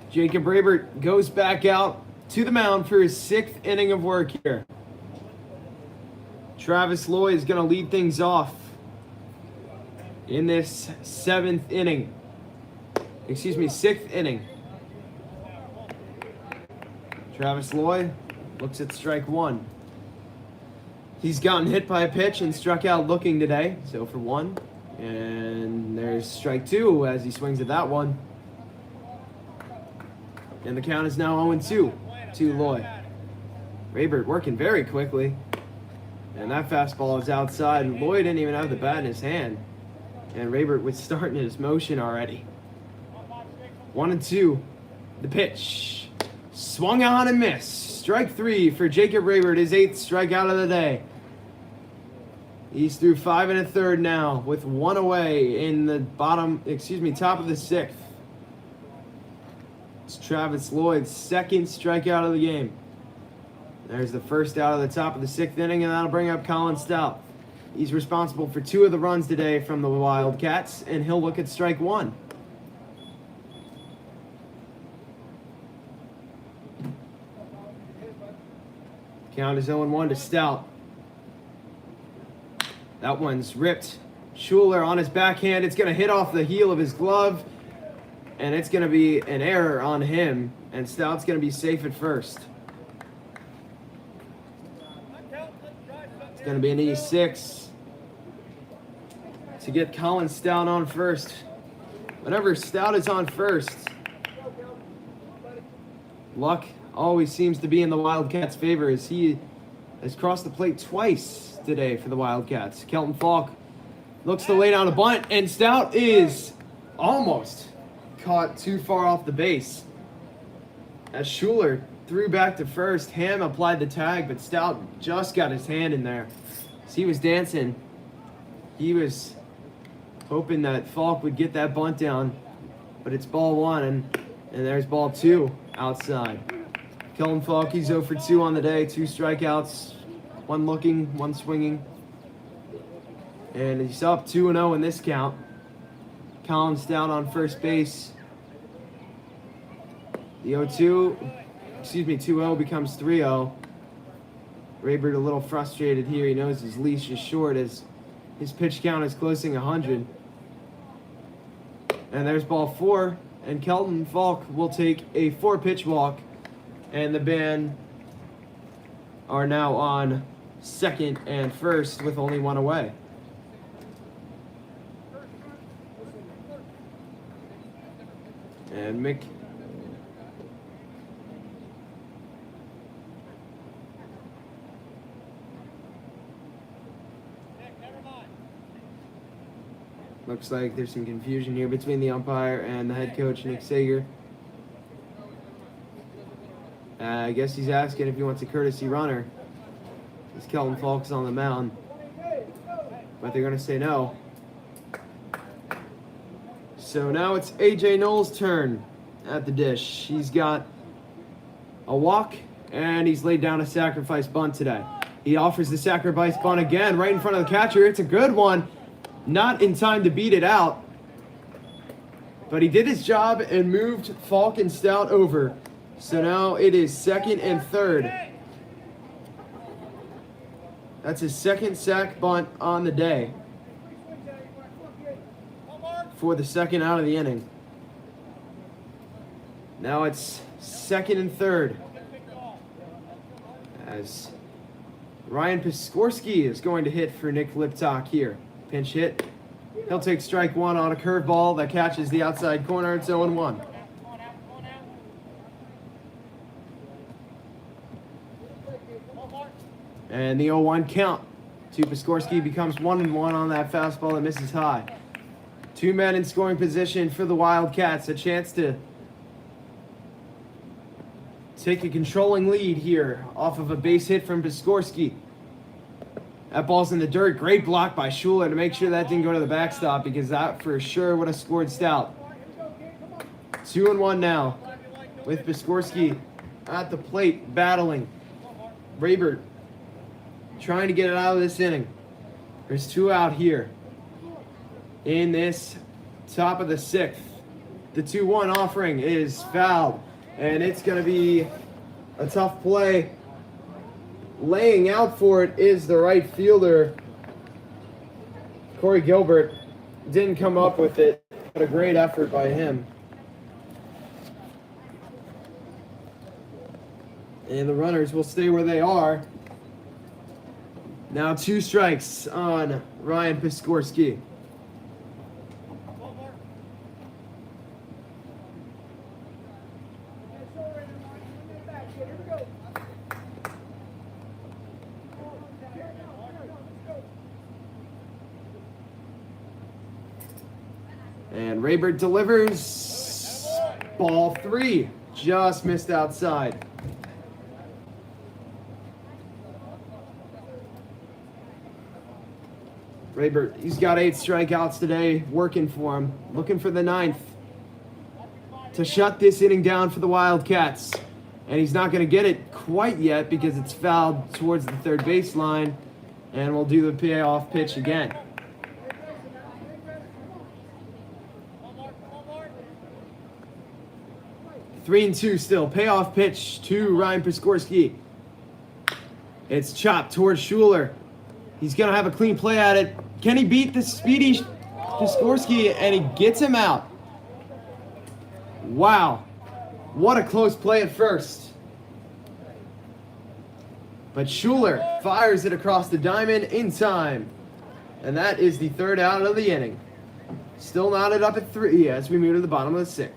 Jacob Rabert goes back out to the mound for his 6th inning of work here. Travis Loy is going to lead things off in this 6th inning. Travis Loy looks at strike 1. He's gotten hit by a pitch and struck out looking today, so for 1. And there's strike 2 as he swings at that one. And the count is now 0-2 to Loy. Rabert working very quickly. And that fastball is outside. And Loy didn't even have the bat in his hand. And Rabert was starting his motion already. 1-2. The pitch. Swung on and missed. Strike 3 for Jacob Rabert, his 8th strikeout of the day. He's through 5 1/3 now with 1 away in the top of the 6th. It's Travis Lloyd's 2nd strikeout of the game. There's the first out of the top of the 6th inning, and that'll bring up Colin Stout. He's responsible for 2 of the runs today from the Wildcats, and he'll look at strike 1. Count is 0-1 to Stout. That one's ripped. Schuler on his backhand. It's going to hit off the heel of his glove, and it's going to be an error on him, and Stout's going to be safe at first. It's going to be an E6 to get Colin Stout on first. Whenever Stout is on first, luck always seems to be in the Wildcats' favor as he has crossed the plate twice today for the Wildcats. Kelton Falk looks to lay down a bunt, and Stout is almost caught too far off the base. As Schuler threw back to first, Ham applied the tag, but Stout just got his hand in there. As he was dancing, he was hoping that Falk would get that bunt down, but it's ball 1, and there's ball 2 outside. Kelton Falk, he's 0 for 2 on the day, 2 strikeouts, 1 looking, 1 swinging. And he's up 2-0 in this count. Colin Stout on first base. The 2-0 becomes 3-0. Rabert a little frustrated here. He knows his leash is short as his pitch count is closing 100. And there's ball 4. And Kelton Falk will take a 4-pitch walk. And the band are now on second and first with only 1 away. And Mick looks like there's some confusion here between the umpire and the head coach, Nick Sager. I guess he's asking if he wants a courtesy runner. As Kelton Falk's on the mound. But they're going to say no. So now it's A.J. Knowles' turn at the dish. He's got a walk, and he's laid down a sacrifice bunt today. He offers the sacrifice bunt again right in front of the catcher. It's a good one. Not in time to beat it out. But he did his job and moved Falk and Stout over. So now it is 2nd and 3rd. That's his 2nd sack bunt on the day for the 2nd out of the inning. Now it's 2nd and 3rd as Ryan Piskorski is going to hit for Nick Liptak here. Pinch hit. He'll take strike 1 on a curveball that catches the outside corner. It's 0-1. And the 0-1 count to Piskorski becomes 1-1 on that fastball that misses high. 2 men in scoring position for the Wildcats. A chance to take a controlling lead here off of a base hit from Piskorski. That ball's in the dirt. Great block by Schuler to make sure that didn't go to the backstop because that for sure would have scored Stout. 2-1 now with Piskorski at the plate battling. Rabert trying to get it out of this inning. There's 2 out here in this top of the 6th. The 2-1 offering is fouled, and it's going to be a tough play. Laying out for it is the right fielder, Corey Gilbert. Didn't come up with it, but a great effort by him. And the runners will stay where they are. Now 2 strikes on Ryan Piskorski. And Raybert delivers. Ball 3. Just missed outside. Raybert, he's got 8 strikeouts today, working for him. Looking for the 9th to shut this inning down for the Wildcats. And he's not going to get it quite yet because it's fouled towards the third baseline. And we'll do the payoff pitch again. Three and 2 still. Payoff pitch to Ryan Piskorski. It's chopped towards Schuler. He's going to have a clean play at it. Can he beat the speedy Piskorski? And he gets him out. Wow. What a close play at first. But Schuler fires it across the diamond in time. And that is the 3rd out of the inning. Still knotted up at 3 as we move to the bottom of the 6th.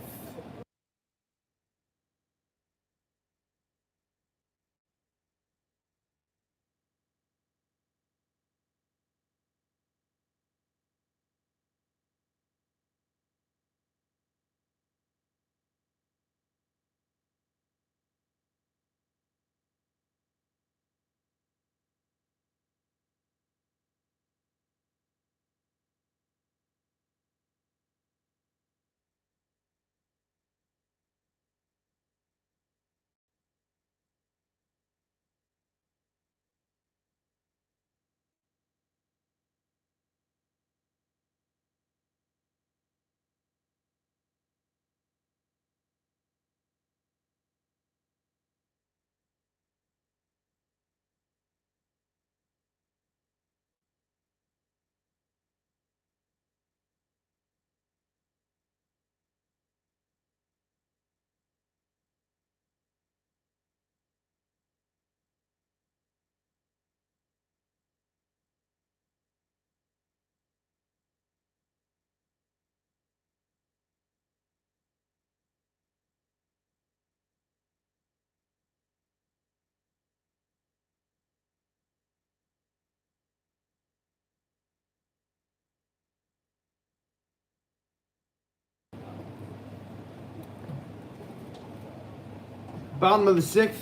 Bottom of the 6th,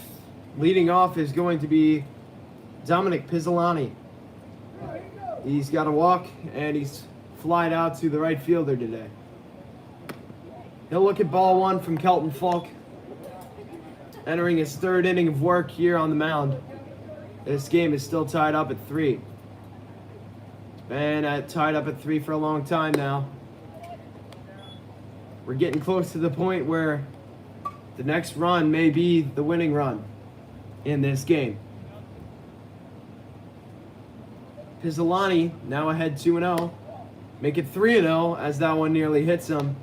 leading off is going to be Dominic Pizzolani. He's got a walk, and he's flied out to the right fielder today. He'll look at ball 1 from Kelton Falk, entering his 3rd inning of work here on the mound. This game is still tied up at 3. And tied up at 3 for a long time now. We're getting close to the point where the next run may be the winning run in this game. Pizzolani now ahead 2-0. Make it 3-0 as that one nearly hits him.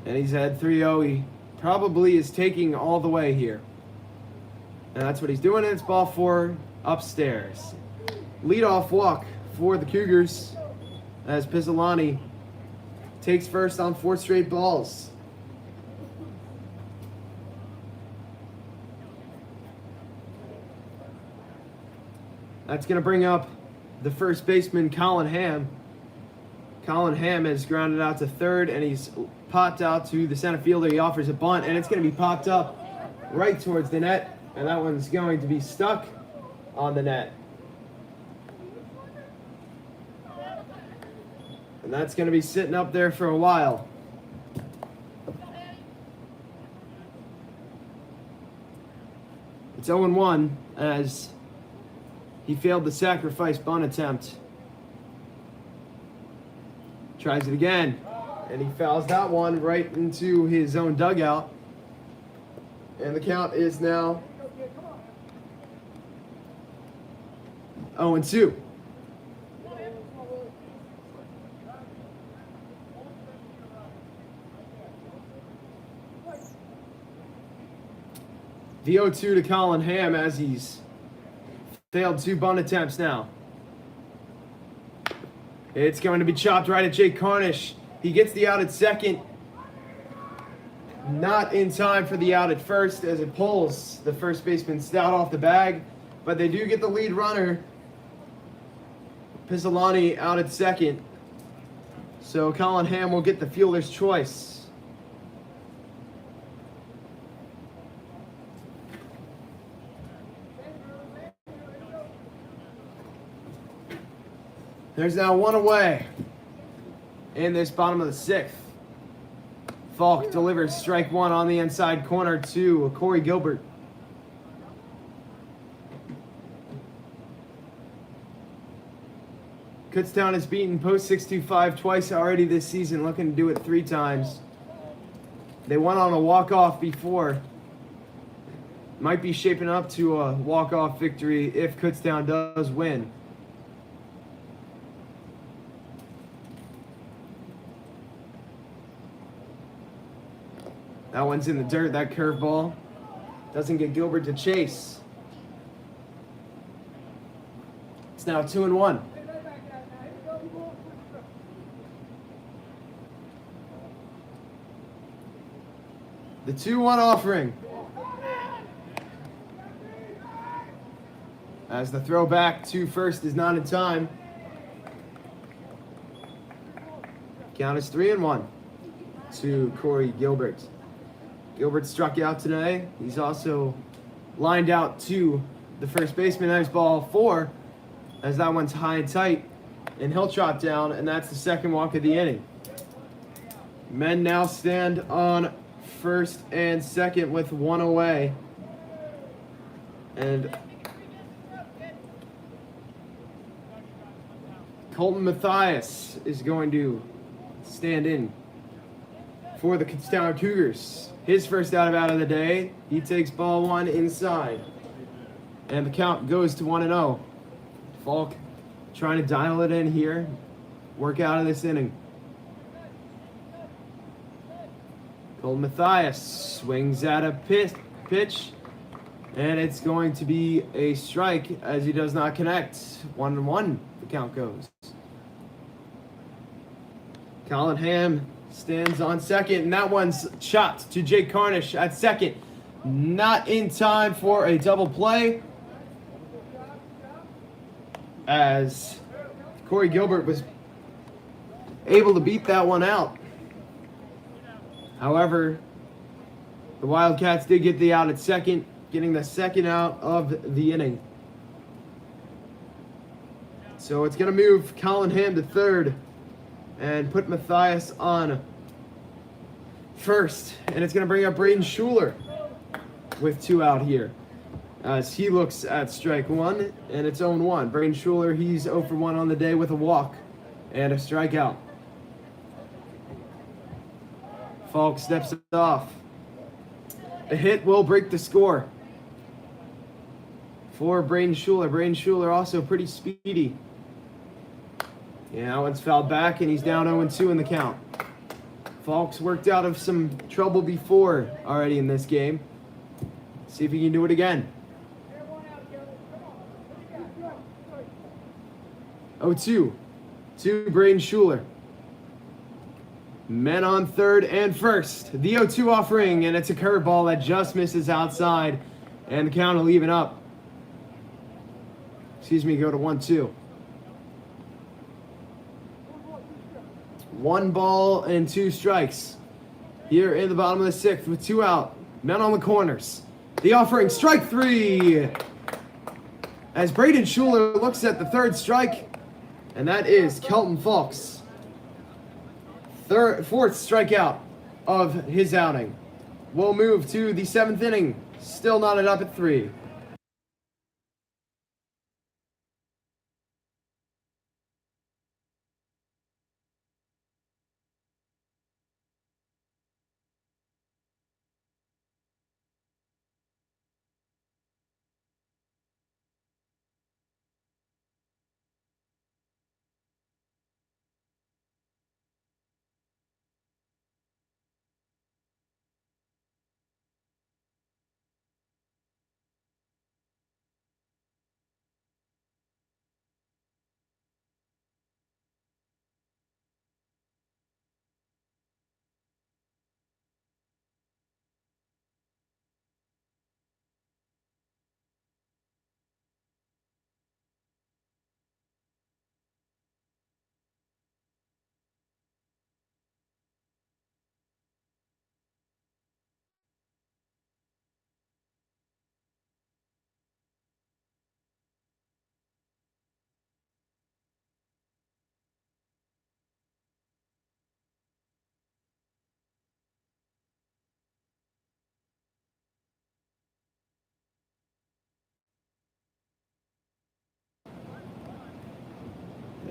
And he's had 3-0. He probably is taking all the way here. And that's what he's doing. And it's ball 4 upstairs. Leadoff walk for the Cougars as Pizzolani takes first on 4 straight balls. That's going to bring up the first baseman, Colin Ham. Colin Ham has grounded out to 3rd, and he's popped out to the center fielder. He offers a bunt, and it's going to be popped up right towards the net, and that one's going to be stuck on the net. And that's going to be sitting up there for a while. It's 0-1 as he failed the sacrifice bunt attempt. tries it again, and he fouls that one right into his own dugout. And the count is now 0-2. The 0-2 to Colin Ham as he's failed 2 bunt attempts now. It's going to be chopped right at Jake Cornish. He gets the out at second. Not in time for the out at first as it pulls the first baseman Stout off the bag. But they do get the lead runner, Pizzolani, out at second. So Colin Ham will get the fielder's choice. There's now 1 away in this bottom of the 6th. Falk delivers strike 1 on the inside corner to Corey Gilbert. Kutztown has beaten post 625 twice already this season, looking to do it 3 times. They went on a walk-off before. Might be shaping up to a walk-off victory if Kutztown does win. That one's in the dirt, that curveball. Doesn't get Gilbert to chase. It's now 2-1. The 2-1 offering. As the throw back to first is not in time. Count is 3-1 to Corey Gilbert. Gilbert struck out today. He's also lined out to the first baseman. There's ball 4 as that one's high and tight. And he'll trot down, and that's the second walk of the inning. Men now stand on first and second with 1 away. And Colton Mathias is going to stand in for the Kutztown Cougars. His first out of the day. He takes ball 1 inside. And the count goes to 1-0. Falk trying to dial it in here. Work out of this inning. Colton Mathias swings at a pitch. And it's going to be a strike as he does not connect. 1-1 the count goes. Colin Ham stands on second, and that one's chopped to Jake Cornish at second. Not in time for a double play, as Corey Gilbert was able to beat that one out. However, the Wildcats did get the out at second, getting the second out of the inning. So it's going to move Colin Ham to third and put Mathias on first. And it's going to bring up Braden Schuler with 2 out here, as he looks at strike 1, and it's 0-1. Braden Schuler, he's 0 for 1 on the day with a walk and a strikeout. Falk steps it off. A hit will break the score for Braden Schuler. Braden Schuler also pretty speedy. Yeah, that one's fouled back, and he's down 0-2 in the count. Falk's worked out of some trouble before already in this game. See if he can do it again. 0-2 to Braden Schuler. Men on third and first. The 0-2 offering, and it's a curveball that just misses outside, and the count will even up. Go to 1-2. 1 ball and 2 strikes here in the bottom of the 6th with 2 out. Men on the corners. The offering, strike 3. As Braden Schuler looks at the 3rd strike, and that is Kelton Falk's 4th strikeout of his outing. We'll move to the 7th inning. Still knotted up at 3.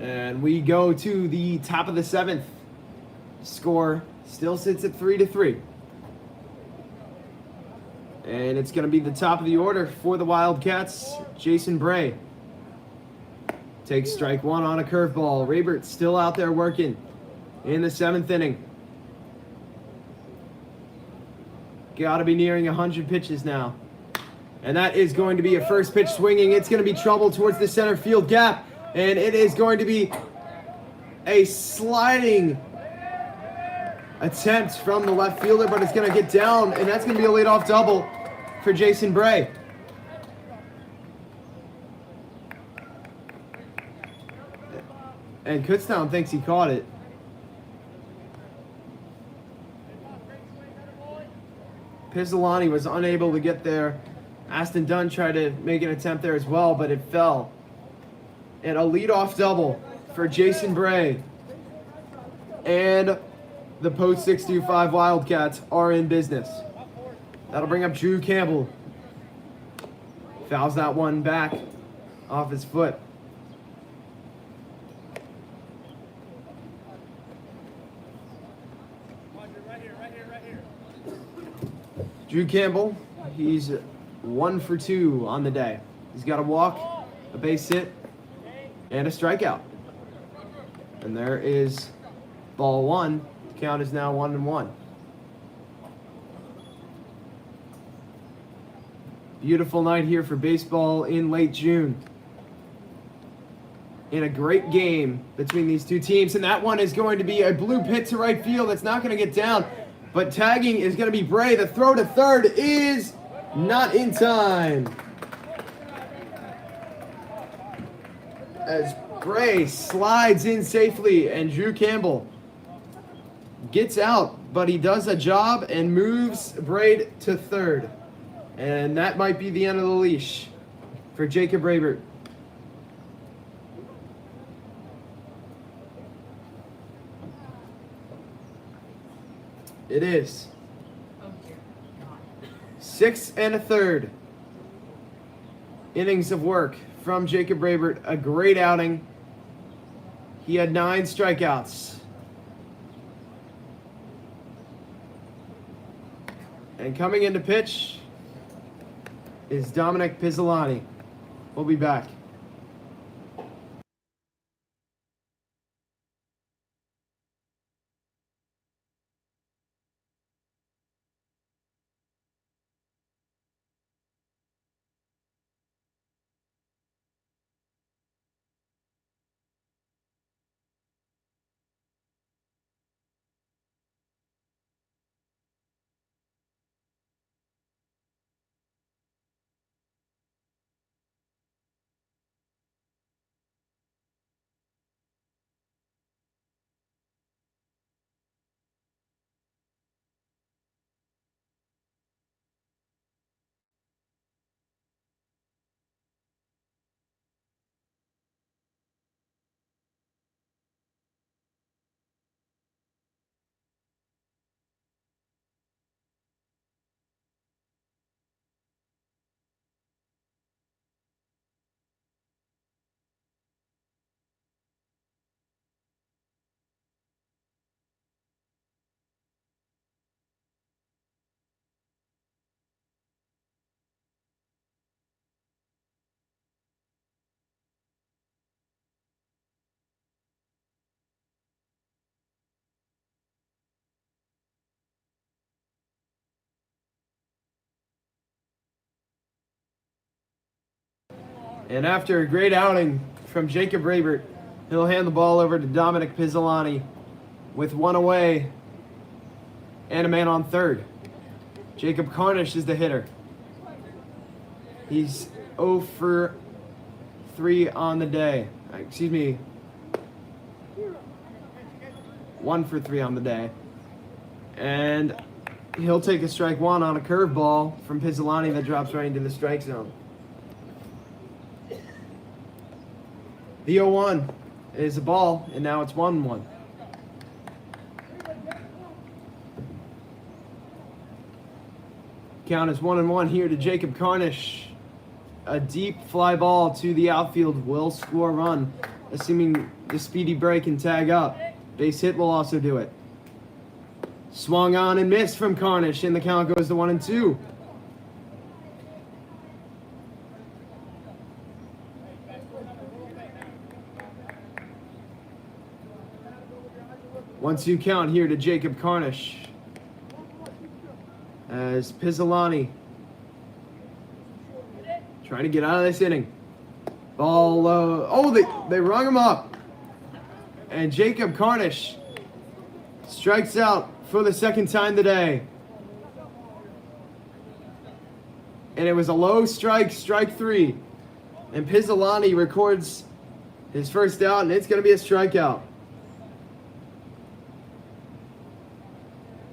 And we go to the top of the 7th. Score still sits at 3-3. And it's going to be the top of the order for the Wildcats. Jason Bray takes strike one on a curveball. Rabert still out there working in the 7th inning. Got to be nearing 100 pitches now. And that is going to be a first pitch swinging. It's going to be trouble towards the center field gap. And it is going to be a sliding attempt from the left fielder, but it's going to get down, and that's going to be a leadoff double for Jason Bray. And Kutztown thinks he caught it. Pizzolani was unable to get there. Aston Dunn tried to make an attempt there as well, but it fell. And a leadoff double for Jason Bray. And the Post 625 Wildcats are in business. That'll bring up Drew Campbell. Fouls that one back off his foot. Drew Campbell, he's 1 for 2 on the day. He's got a walk, a base hit, and a strikeout. And there is ball 1. The count is now 1-1. Beautiful night here for baseball in late June. In a great game between these two teams. And that one is going to be a blue pit to right field. It's not going to get down. But tagging is going to be Bray. The throw to third is not in time. As Bray slides in safely and Drew Campbell gets out, but he does a job and moves Bray to third. And that might be the end of the leash for Jacob Rabert. It is. 6 1/3 innings of work from Jacob Rabert. A great outing. He had 9 strikeouts. And coming into pitch is Dominic Pizzolani. We'll be back. And after a great outing from Jacob Rabert, he'll hand the ball over to Dominic Pizzolani with 1 away and a man on third. Jacob Carnish is the hitter. He's 0 for 3 on the day. 1 for 3 on the day. And he'll take a strike 1 on a curveball from Pizzolani that drops right into the strike zone. The 0-1 is a ball, and now it's 1-1. Count is 1-1 here to Jacob Carnish. A deep fly ball to the outfield will score a run, assuming the speedy break can tag up. Base hit will also do it. Swung on and missed from Carnish, and the count goes to 1-2. One-two count here to Jacob Carnish. As Pizzolani trying to get out of this inning. Ball low. Oh, they rung him up. And Jacob Carnish strikes out for the second time today. And it was a low strike, strike three. And Pizzolani records his first out, and it's going to be a strikeout.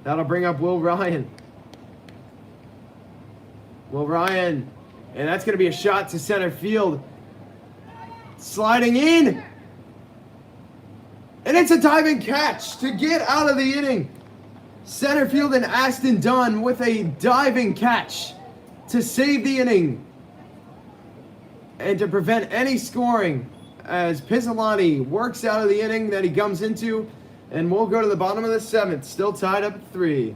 That'll bring up Will Ryan. Will Ryan. And that's going to be a shot to center field. Sliding in. And it's a diving catch to get out of the inning. Center field and Aston Dunn with a diving catch to save the inning. And to prevent any scoring as Pizzolani works out of the inning that he comes into. And we'll go to the bottom of the seventh, still tied up at 3.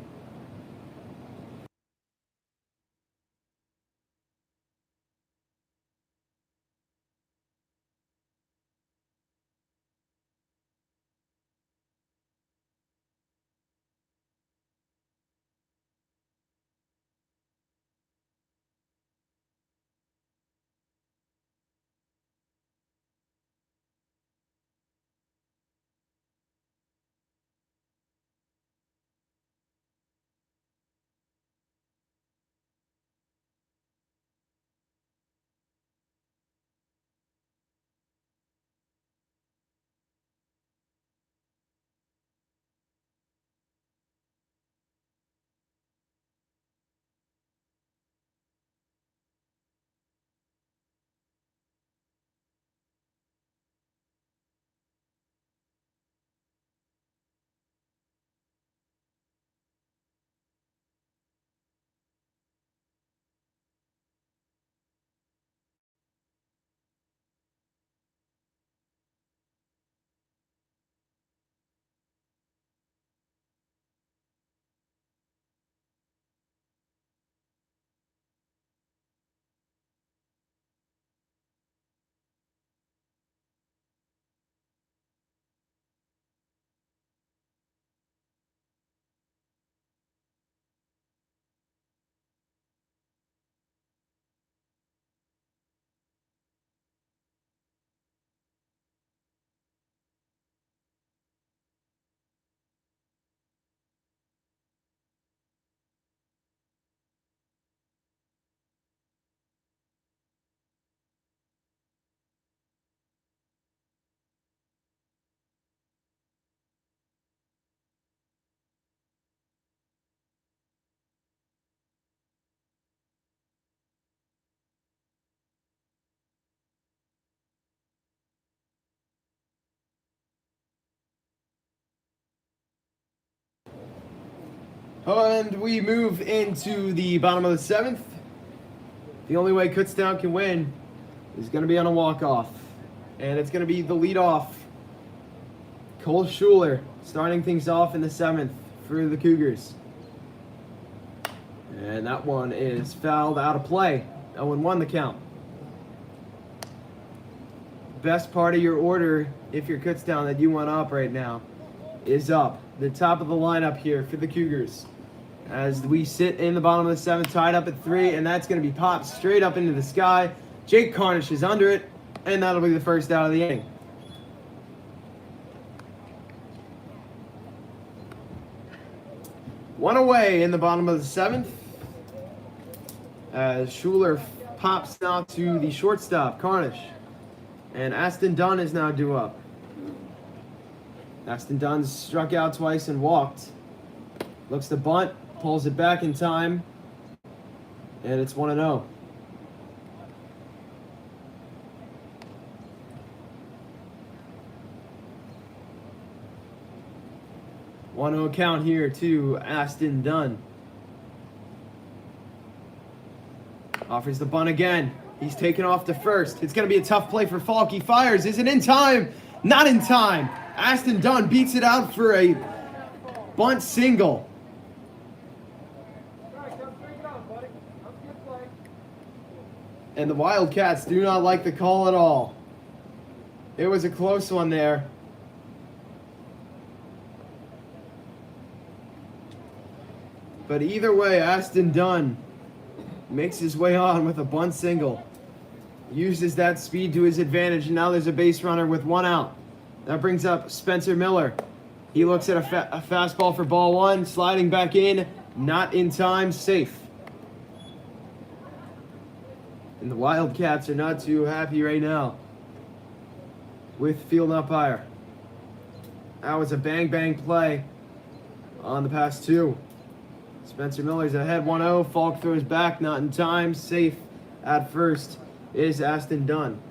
And we move into the bottom of the seventh. The only way Kutztown can win is going to be on a walk-off. And it's going to be the leadoff, Cole Schuler, starting things off in the seventh for the Cougars. And that one is fouled out of play. 0-1 the count. Best part of your order, if you're Kutztown, that you want up right now, is up. The top of the lineup here for the Cougars. As we sit in the bottom of the seventh, tied up at 3, and that's going to be popped straight up into the sky. Jake Carnish is under it, and that'll be the first out of the inning. One away in the bottom of the seventh, as Schuler pops now to the shortstop, Carnish. And Aston Dunn is now due up. Aston Dunn struck out twice and walked. Looks to bunt, pulls it back in time, and it's 1-0. One-0 count here to Aston Dunn. Offers the bunt again. He's taken off to first. It's going to be a tough play for Falk. He fires. Is it in time? Not in time. Aston Dunn beats it out for a bunt single. And the Wildcats do not like the call at all. It was a close one there. But either way, Aston Dunn makes his way on with a bunt single. Uses that speed to his advantage, and now there's a base runner with one out. That brings up Spencer Miller. He looks at a fastball for ball one, sliding back in, not in time, safe. And the Wildcats are not too happy right now with field umpire. That was a bang-bang play on the pass two. Spencer Miller's ahead 1-0. Falk throws back, not in time. Safe at first is Aston Dunn.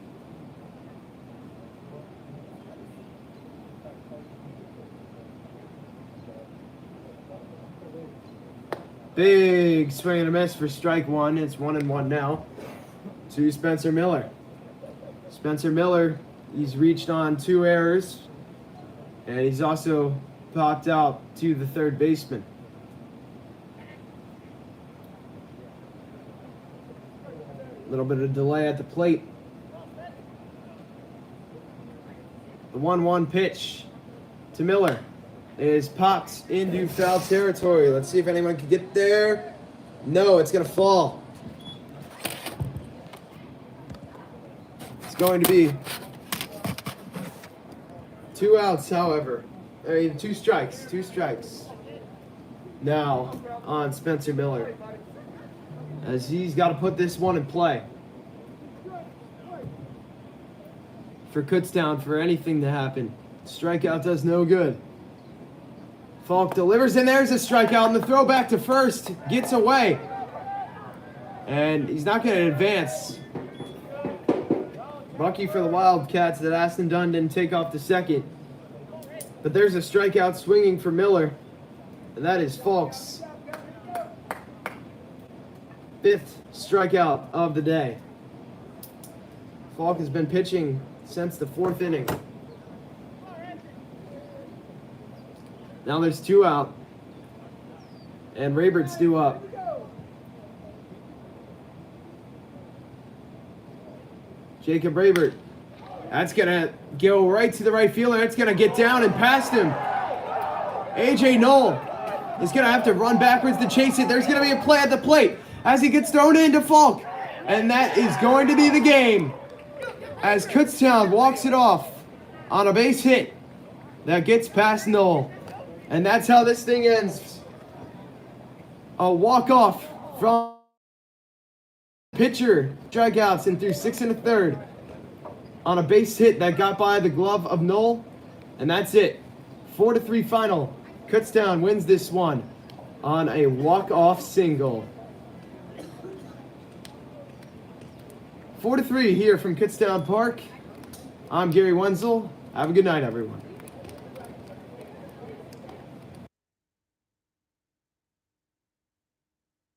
Big swing and a miss for strike one. It's 1-1 now to Spencer Miller. Spencer Miller, he's reached on 2 errors, and he's also popped out to the third baseman. A little bit of delay at the plate. The 1-1 pitch to Miller is popped into foul territory. Let's see if anyone can get there. No, it's going to fall. It's going to be 2 outs, however. I mean, 2 strikes. 2 strikes. Now on Spencer Miller, as he's got to put this one in play for Kutztown for anything to happen. Strikeout does no good. Falk delivers, and there's a strikeout, and the throw back to first gets away. And he's not going to advance. Lucky for the Wildcats that Aston Dunn didn't take off to second. But there's a strikeout swinging for Miller, and that is Falk's 5th strikeout of the day. Falk has been pitching since the 4th inning. Now there's 2 out, and Raybert's due up. Jacob Raybert. That's going to go right to the right fielder. It's going to get down and past him. A.J. Knoll is going to have to run backwards to chase it. There's going to be a play at the plate as he gets thrown into Falk. And that is going to be the game as Kutztown walks it off on a base hit that gets past Knoll. And that's how this thing ends. A walk-off from pitcher. Strikeouts in through 6 1/3 on a base hit that got by the glove of Knoll. And that's it. 4-3 final. Kutztown wins this one on a walk-off single. 4-3 here from Kutztown Park. I'm Gary Wenzel. Have a good night, everyone.